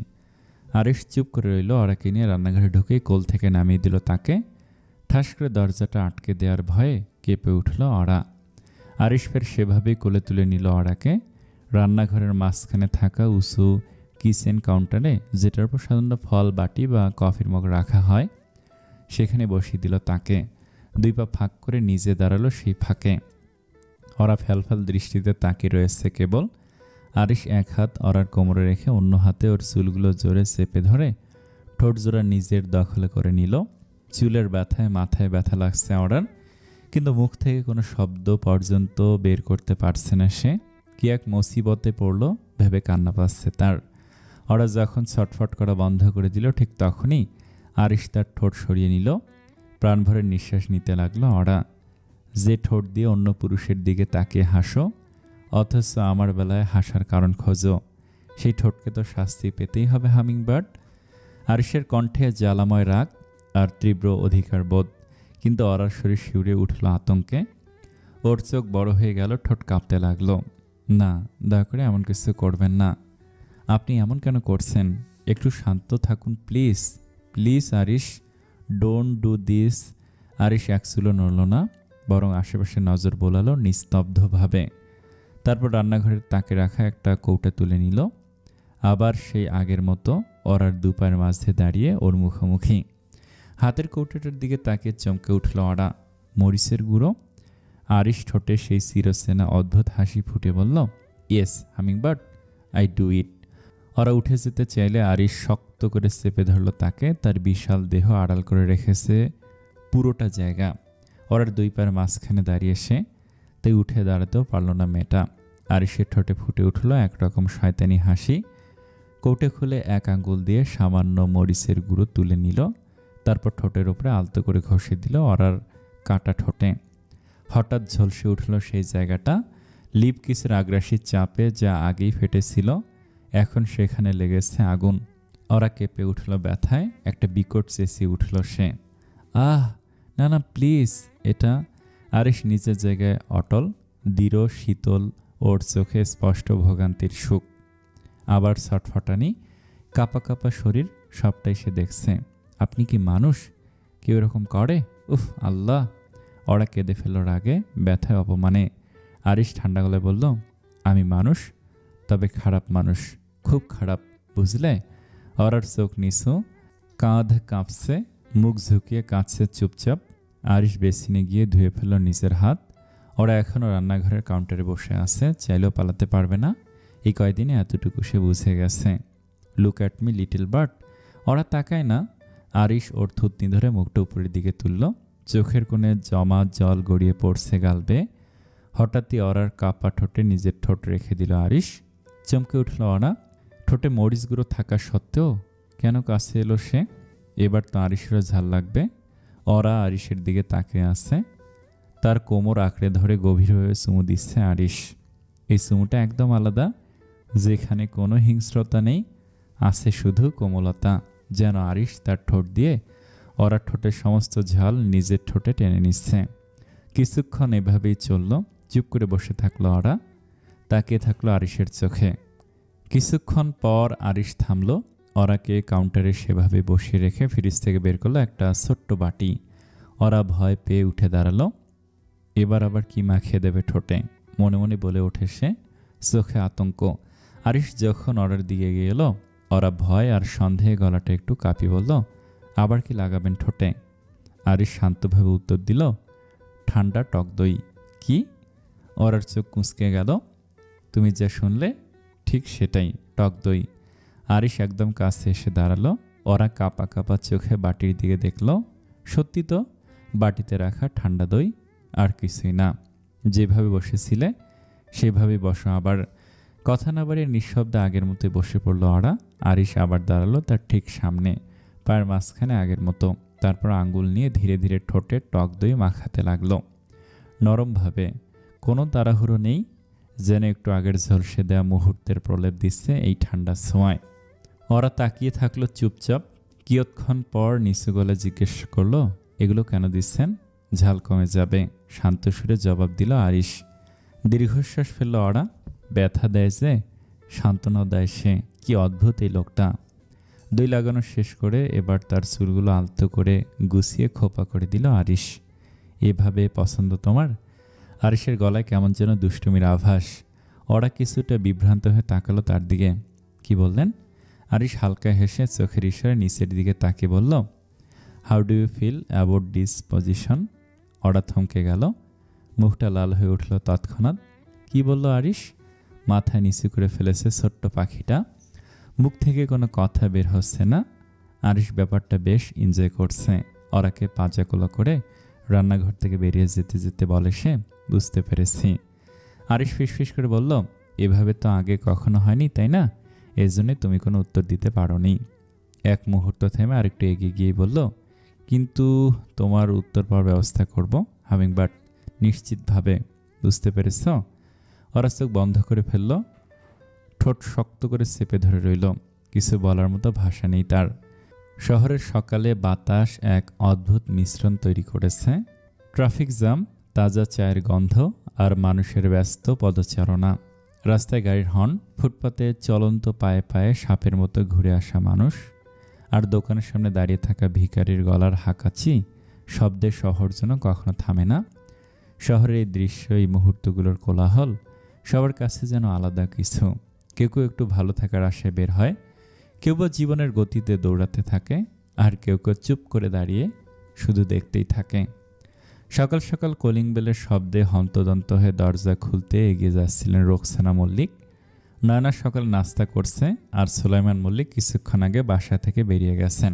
আরিশ চুপ করে রইল। ওরাকে নিয়ে রান্নাঘরে ঢুকেই কোল থেকে নামিয়ে দিল তাকে। ঠাস করে দরজাটা আটকে দেওয়ার ভয়ে কেঁপে উঠল ওরা। আরিশ ফের সেভাবেই কোলে তুলে নিল ওরাকে। রান্নাঘরের মাঝখানে থাকা উঁচু কিচেন কাউন্টারে, যেটার উপর সাধারণত ফল বাটি বা কফির মগ রাখা হয়, সেখানে বসিয়ে দিল তাকে। দুই পা ফাঁক করে নিজে দাঁড়ালো সেই ফাঁকে। ওরা ফ্যালফাল দৃষ্টিতে তাকিয়ে রয়েছে কেবল। আরিশ এক হাত ওরার কোমরে রেখে অন্য হাতে ওর চুলগুলো জোরে চেপে ধরে ঠোঁট জোড়া নিজের দখলে করে নিল। চুলের ব্যথায় মাথায় ব্যথা লাগছে ওরার, কিন্তু মুখ থেকে কোনো শব্দ পর্যন্ত বের করতে পারছে না সে। কি এক মুসিবতে পড়ল ভেবে কান্না পাচ্ছে তার। ওরা যখন ছটফট করা বন্ধ করে দিল ঠিক তখনই আরিশ তার ঠোঁট সরিয়ে নিল। প্রাণভরে নিঃশ্বাস নিতে লাগলো ওরা। যে ঠোঁট দিয়ে অন্য পুরুষের দিকে তাকিয়ে হাসো অথচ আমার বেলায় হাসার কারণ খোঁজো, সেই ঠোঁটকে তো শাস্তি পেতেই হবে হামিংবার্ড। আরিশের কণ্ঠে জ্বালাময় রাগ আর তীব্র অধিকার বোধ, কিন্তু অরার শরীর শিউরে উঠল আতঙ্কে। ওর চোখ বড় হয়ে গেল, ঠোঁট কাঁপতে লাগলো। না, দয়া করে এমন কিছু করবেন না। আপনি এমন কেন করছেন? একটু শান্ত থাকুন please. Please Arish, don't do this. Arish এক চুলো নড়ল না, বরং আশেপাশে নজর বোলালো নিস্তব্ধভাবে। তারপর রান্নাঘরের তাকে রাখা একটা কৌটা তুলে নিল। আবার সেই আগের মতো ওরার দুপায়ের মাঝে দাঁড়িয়ে ওর মুখোমুখি। হাতের কৌটাটার দিকে তাকিয়ে চমকে উঠল ওরা। মরিচের গুঁড়ো। আরিশ ঠোঁটে সেই চিরচেনা অদ্ভুত হাসি ফুটে বলল, yes hummingbird, I do it. ওরা উঠে যেতে চাইলে আরিশ শক্ত করে চেপে ধরল তাকে। তার বিশাল দেহ আড়াল করে রেখেছে পুরোটা জায়গা। ওরার দুই পায়ের মাঝখানে দাঁড়িয়ে সে, তাই উঠে দাঁড়াতেও পারল না মেয়েটা। আরিশের ঠোঁটে ফুটে উঠল একরকম শয়তানি হাসি। কৌটে খুলে এক আঙ্গুল দিয়ে সামান্য মরিচের গুঁড়ো তুলে নিল, তারপর ঠোঁটের ওপরে আলতো করে ঘষে দিল ওরার কাটা ঠোঁটে। হঠাৎ ঝলসে উঠল সেই জায়গাটা। লিপ কিসের আগ্রাসী চাপে যা আগেই ফেটেছিল, এখন সেখানে লেগেছে আগুন। ওরা কেঁপে উঠল ব্যথায়, একটা বিকট চেঁচিয়ে উঠল সে। আহ, না না প্লিজ। এটা। আরিশ নিজের জায়গায় অটল, দৃঢ়, শীতল, ওর চোখে স্পষ্ট ভোগান্তির সুখ। আবার ছটফটানি, কাঁপা কাঁপা শরীর, সবটাই সে দেখছে। আপনি কি মানুষ? কেউ এরকম করে? উফ আল্লাহ! ওরা কেঁদে ফেলল রাগে, ব্যথায়, অপমানে। আরিশ ঠান্ডা গলায় বলল, আমি মানুষ, তবে খারাপ মানুষ, খুব খারাপ, বুঝলে? ওরার চোখ নিচু, কাঁধ কাঁপছে, মুখ ঝুঁকিয়ে কাঁদছে চুপচাপ। আরিশ বেসিনে গিয়ে ধুয়ে ফেলল নিজের হাত। ওরা এখনও রান্নাঘরের কাউন্টারে বসে আছে, চাইলেও পালাতে পারবে না। এই কয়দিনে এতটুকু সে বুঝে গেছে। Look at me little bird. ওরা তাকায় না। আরিশ ওর থুতনি ধরে মুখটা উপরের দিকে তুলল। চোখের কোণে জমা জল গড়িয়ে পড়ছে গাল বেয়ে। হঠাৎই ওরার কাপা ঠোঁটে নিজের ঠোঁট রেখে দিল আরিশ। চমকে উঠল ওরা। ঠোঁটে মরিচ গুঁড়ো থাকা সত্ত্বেও কেন কাছে এলো সে? এবার তো আরিশেরও ঝাল লাগবে। ওরা আরিশের দিকে তাকিয়ে আছে। তার কোমর আঁকড়ে ধরে গভীরভাবে চুমু দিচ্ছে আরিশ। এই চুমুটা একদম আলাদা, যেখানে কোনো হিংস্রতা নেই, আছে শুধু কোমলতা। যেন আরিশ তার ঠোঁট দিয়ে ওরা ঠোঁটের সমস্ত ঝাল নিজের ঠোঁটে টেনে নিচ্ছে। কিছুক্ষণ এভাবেই চলল। চুপ করে বসে থাকলো ওরা, তাকিয়ে থাকলো আরিশের চোখে। কিছুক্ষণ পর আরিশ থামলো। ওরাকে কাউন্টারে সেভাবে বসিয়ে রেখে ফ্রিজ থেকে বের করলো একটা ছোট্ট বাটি। ওরা ভয় পেয়ে উঠে দাঁড়ালো। এবার আবার কি মাখিয়ে দেবে ঠোঁটে, মনে মনে বলে ওঠে সে, চোখে আতঙ্ক। আরিশ যখন ওরার দিকে গেল, ওরা ভয় আর সন্দেহে গলাটা একটু কাঁপিয়ে বলল, আবার কি লাগাবেন ঠোঁটে? আরিশ শান্তভাবে উত্তর দিল, ঠান্ডা টক দই। কি? ওরার চোখ কুঁচকে গেল। তুমি যা শুনলে ঠিক সেটাই, টক দই। আরিশ একদম কাছে এসে দাঁড়ালো। ওরা কাঁপা কাঁপা চোখে বাটির দিকে দেখল। সত্যি তো, বাটিতে রাখা ঠান্ডা দই, আর কিছুই না। যেভাবে বসেছিলে সেভাবেই বসো আবার। কথা না বাড়িয়ে নিঃশব্দে আগের মতোই বসে পড়ল ওরা। আরিশ আবার দাঁড়ালো তার ঠিক সামনে, পায়ের মাঝখানে আগের মতো। তারপর আঙ্গুল নিয়ে ধীরে ধীরে ঠোঁটে টক দই মাখাতে লাগলো, নরমভাবে। কোনো তাড়াহুড়ো নেই, যেন একটু আগের ঝলসে দেওয়া মুহূর্তের প্রলেপ দিচ্ছে এই ঠান্ডা ছোঁয়ায়। ওরা তাকিয়ে থাকলো চুপচাপ। কিয়ৎক্ষণ পর নিচু গলা জিজ্ঞেস করলো, এগুলো কেন দিচ্ছেন? ঝাল কমে যাবে, শান্ত সুরে জবাব দিল আরিশ। দীর্ঘশ্বাস ফেলল ওরা। ব্যথা দেয় যে, সান্ত্বনাও দেয় সে। কি অদ্ভুত এই লোকটা। দই লাগানো শেষ করে এবার তার চুলগুলো আলতো করে গুছিয়ে খোপা করে দিল আরিশ। এভাবে পছন্দ তোমার? আরিশের গলায় কেমন যেন দুষ্টুমির আভাস। ওরা কিছুটা বিভ্রান্ত হয়ে তাকালো তার দিকে। কি বললেন? আরিশ হালকা হেসে চোখের ইশারায় নিচের দিকে তাকিয়ে বলল, how do you feel about this position? ওরা থমকে গেল। মুখটা লাল হয়ে উঠল তৎক্ষণাৎ। কি বলল আরিশ? মাথায় নিচু করে ফেলেছে ছোট্ট পাখিটা। মুখ থেকে কোনো কথা বের হচ্ছে না। আরিশ ব্যাপারটা বেশ এনজয় করছে। ওরাকে পাজাকোলা করে রান্নাঘর থেকে বেরিয়ে যেতে যেতে বলে সে, বুঝতে পেরেছি। আরিশ ফিসফিস করে বলল, এভাবে তো আগে কখনো হয়নি, তাই না? এই জন্যে তুমি কোনো উত্তর দিতে পারোনি। এক মুহূর্ত থেমে আরেকটু এগিয়ে গিয়ে বলল, কিন্তু তোমার উত্তর পাওয়ার ব্যবস্থা করব। হামিংবার্ড নিশ্চিতভাবে। বুঝতে পেরেছ? ওরা চোখ বন্ধ করে ফেলল, ঠোঁট শক্ত করে চেপে ধরে রইল। কিছু বলার মতো ভাষা নেই তার। শহরের সকালে বাতাস এক অদ্ভুত মিশ্রণ তৈরি করেছে। ট্রাফিক জ্যাম, তাজা চায়ের গন্ধ আর মানুষের ব্যস্ত পদচারণা। রাস্তায় গাড়ির হর্ন, ফুটপাতে চলন্ত পায়ে পায়ে সাপের মতো ঘুরে আসা মানুষ, আর দোকানের সামনে দাঁড়িয়ে থাকা ভিখারির গলার হাঁকাচি শব্দের শহর যেন কখনো থামে না। শহরের এই দৃশ্য, এই মুহূর্তগুলোর কোলাহল সবার কাছে যেন আলাদা কিছু। কেউ কেউ একটু ভালো থাকার আশায় বের হয়, কেউ বা জীবনের গতিতে দৌড়াতে থাকে, আর কেউ কেউ চুপ করে দাঁড়িয়ে শুধু দেখতেই থাকে। সকাল সকাল কলিং বেলের শব্দে হন্তদন্ত হয়ে দরজা খুলতে এগিয়ে যাচ্ছিলেন রোকসানা মল্লিক। নয়না সকাল নাস্তা করছে, আর সুলাইমান মল্লিক কিছুক্ষণ আগে বাসা থেকে বেরিয়ে গেছেন।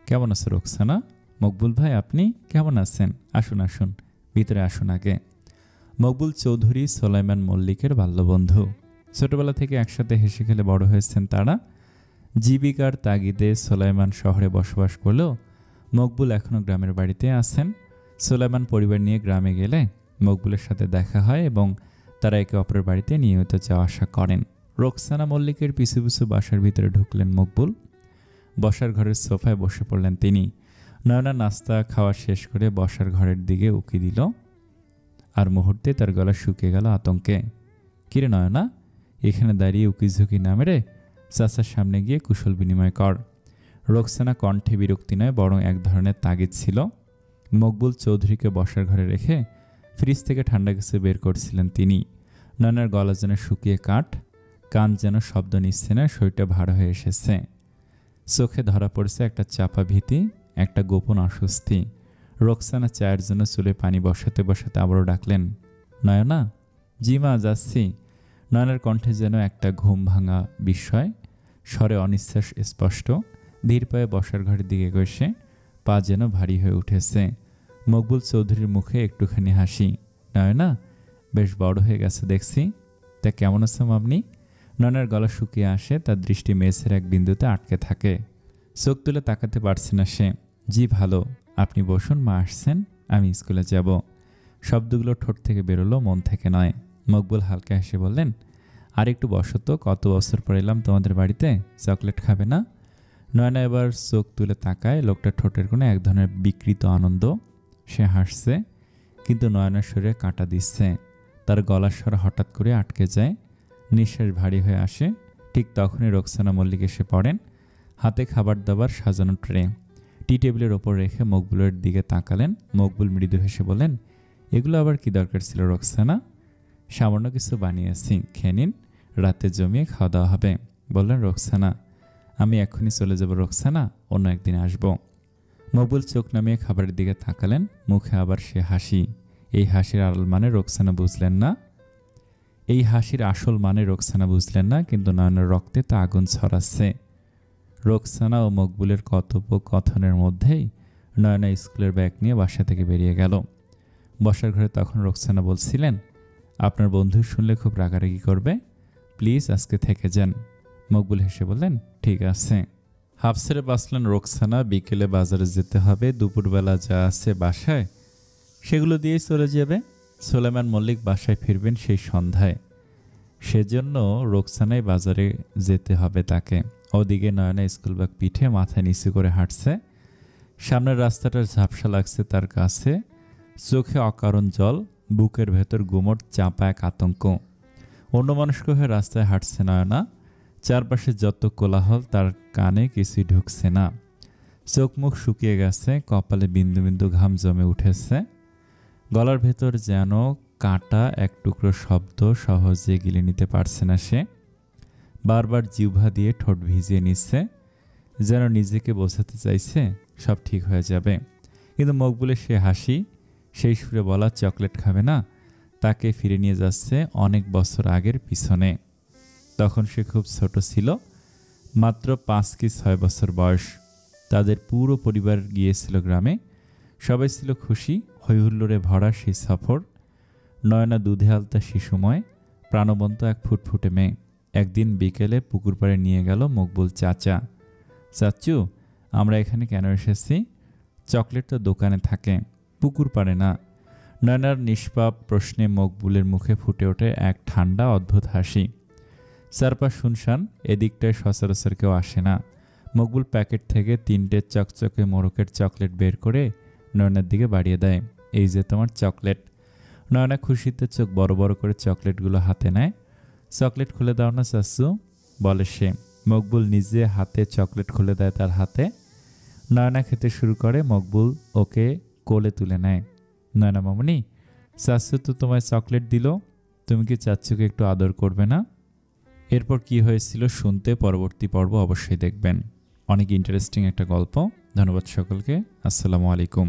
কেমন আছে রোকসানা? মকবুল ভাই, আপনি কেমন আছেন? আসুন আসুন, ভিতরে আসুন আগে। মকবুল চৌধুরী সুলাইমান মল্লিকের বাল্যবন্ধু। ছোটবেলা থেকে একসাথে হেসে খেলে বড় হয়েছেন তারা। জীবিকার তাগিদে সুলাইমান শহরে বসবাস করলেও মকবুল এখনও গ্রামের বাড়িতে আছেন। সুলাইমান পরিবার নিয়ে গ্রামে গেলে মকবুলের সাথে দেখা হয় এবং তারা একে অপরের বাড়িতে নিয়মিত যাওয়া আসা করেন। রোকসানা মল্লিকের পিছু পিছু বাসার ভিতরে ঢুকলেন মকবুল। বসার ঘরের সোফায় বসে পড়লেন তিনি। নয়না নাস্তা খাওয়া শেষ করে বসার ঘরের দিকে উকি দিল, আর মুহূর্তে তার গলা শুকিয়ে গেল আতঙ্কে। কিরে নয়না, এখানে দাঁড়িয়ে উকি ঝুঁকি না মেরে চাচার সামনে গিয়ে কুশল বিনিময় কর। রোকসানা কণ্ঠে বিরক্তি নয়, বরং এক ধরনের তাগিদ ছিল। মকবুল চৌধুরীকে বসার ঘরে রেখে ফ্রিজ থেকে ঠান্ডা কিছু বের করছিলেন তিনি। নয়নার গলা যেন শুকিয়ে কাঠ, কান যেন শব্দ নিচ্ছে না, শরীরটা ভার হয়ে এসেছে। চোখে ধরা পড়ছে একটা চাপা ভীতি, একটা গোপন অস্বস্তি। রোকসানা চায়ের জন্য চুলে পানি বসাতে বসাতে আবারও ডাকলেন, নয়না। জি মা, যাচ্ছি। নয়নার কণ্ঠে যেন একটা ঘুম ভাঙা বিস্ময়, স্বরে অনিশ্বাস স্পষ্ট। ধীর পায়ে বসার ঘরের দিকে গেছে, পা যেন ভারী হয়ে উঠেছে। মকবুল চৌধুরীর মুখে একটুখানি হাসি। নয়না, বেশ বড় হয়ে গেছে দেখছি। তা কেমন আছেন আপনি? নয়নার গলা শুকিয়ে আসে, তার দৃষ্টি মেঝের এক বিন্দুতে আটকে থাকে। চোখ তুলে তাকাতে পারছে না সে। জি ভালো, আপনি বসুন, মা আসছেন, আমি স্কুলে যাব। শব্দগুলো ঠোঁট থেকে বেরোলো, মন থেকে নয়। মকবুল হালকা হেসে বললেন, আর একটু বসো তো, কত বছর পর এলাম তোমাদের বাড়িতে, চকলেট খাবে না? নয়না এবার চোখ তুলে তাকায়। লোকটার ঠোঁটের কোনো এক ধরনের বিকৃত আনন্দ। সে হাসছে, কিন্তু নয়নার শরীরে কাঁটা দিচ্ছে। তার গলার স্বর হঠাৎ করে আটকে যায়, নিঃশ্বাস ভারী হয়ে আসে। ঠিক তখনই রোকসানা মল্লিক এসে পড়েন, হাতে খাবার দাবার সাজানো ট্রে। টি টেবিলের ওপর রেখে মকবুলের দিকে তাকালেন। মকবুল মৃদু হেসে বলেন, এগুলো আবার কি দরকার ছিল রোকসানা? সামান্য কিছু বানিয়েছি, খেয়ে নিন, রাতে জমিয়ে খাওয়া দাওয়া হবে, বললেন রোকসানা। আমি এখনই চলে যাব রোকসানা, অন্য একদিন আসব। মকবুল চোখ নামিয়ে খাবারের দিকে তাকালেন, মুখে আবার সে হাসি। এই হাসির আড়াল মানে রোকসানা বুঝলেন না। এই হাসির আসল মানে রোকসানা বুঝলেন না, কিন্তু নয়নার রক্তে তা আগুন ছড়াচ্ছে। রোকসানা ও মকবুলের কথোপকথনের মধ্যেই নয়না স্কুলের ব্যাগ নিয়ে বাসা থেকে বেরিয়ে গেল। বসার ঘরে তখন রোকসানা বলছিলেন, আপনার বন্ধু শুনলে খুব রাগারাগি করবে, প্লিজ আজকে থেকে যান। মকবুল হেসে বললেন, ঠিক আছে। হাফ ছেড়ে বাঁচলেন রোকসানা। বিকেলে বাজারে যেতে হবে, দুপুরবেলা যা আছে বাসায় সেগুলো দিয়েই চলে যাবে। সুলাইমান মল্লিক বাসায় ফিরবেন সেই সন্ধ্যায়, সেজন্য রোকসানাই বাজারে যেতে হবে তাকে। ওদিকে নয়না স্কুল ব্যাগ পিঠে মাথায় নিচু করে হাঁটছে। সামনের রাস্তাটা ঝাপসা লাগছে তার কাছে, চোখে অকারণ জল, বুকের ভেতর গুমট চাপা এক আতঙ্ক। অন্যমনস্ক হয়ে রাস্তায় হাঁটছে নয়না। চারপাশে যত কোলাহল তার কানে কিছুই ঢুকছে না। চোখ মুখ শুকিয়ে গেছে, কপালে বিন্দু বিন্দু ঘাম জমে উঠেছে। গলার ভেতর যেন কাটা এক টুকরো শব্দ সহজে গিলে নিতে পারছে না সে। বারবার জিহ্বা দিয়ে ঠোঁট ভিজিয়ে নিচ্ছে, যেন নিজেকে বোঝাতে চাইছে সব ঠিক হয়ে যাবে। কিন্তু মকবুলের সে হাসি, সেই সুরে বলা চকলেট খাবে না, তাকে ফিরে নিয়ে যাচ্ছে অনেক বছর আগের পিছনে। তখন সে খুব ছোট ছিল, মাত্র 5 কি 6 বছর বয়স। তাদের পুরো পরিবার গিয়েছিল গ্রামে। সবাই ছিল খুশি, হৈহুল্লোড়ে ভরা সেই সফর। নয়না দুধে আলতা শিশুময়, প্রাণবন্ত এক ফুটফুটে মেয়ে। একদিন বিকেলে পুকুর পাড়ে নিয়ে গেল মকবুল চাচা। চাচ্চু, আমরা এখানে কেন এসেছি? চকলেট তো দোকানে থাকে, পুকুর পাড়ে না। নয়নার নিষ্পাপ প্রশ্নে মকবুলের মুখে ফুটে ওঠে এক ঠান্ডা অদ্ভুত হাসি। চারপাশ শুনশান, এদিকটায় সচরাচর কেউ আসে না। মকবুল প্যাকেট থেকে 3টে চকচকে মোরকের চকলেট বের করে নয়নার দিকে বাড়িয়ে দেয়। এই যে তোমার চকলেট। নয়না খুশিতে চোখ বড় বড় করে চকলেটগুলো হাতে নেয়। চকলেট খুলে দাও না চাচ্চু, বলে সে। মকবুল নিজে হাতে চকলেট খুলে দেয় তার হাতে। নয়না খেতে শুরু করে, মকবুল ওকে কোলে তুলে নেয়। নয়না মামনি, চাচ্চু তো তোমায় চকলেট দিল, তুমি কি চাচ্চুকে একটু আদর করবে না? এরপর কি হয়েছিল শুনতে পরবর্তী পর্ব অবশ্যই দেখবেন। অনেক ইন্টারেস্টিং একটা গল্প। ধন্যবাদ সকলকে। আসসালামু আলাইকুম।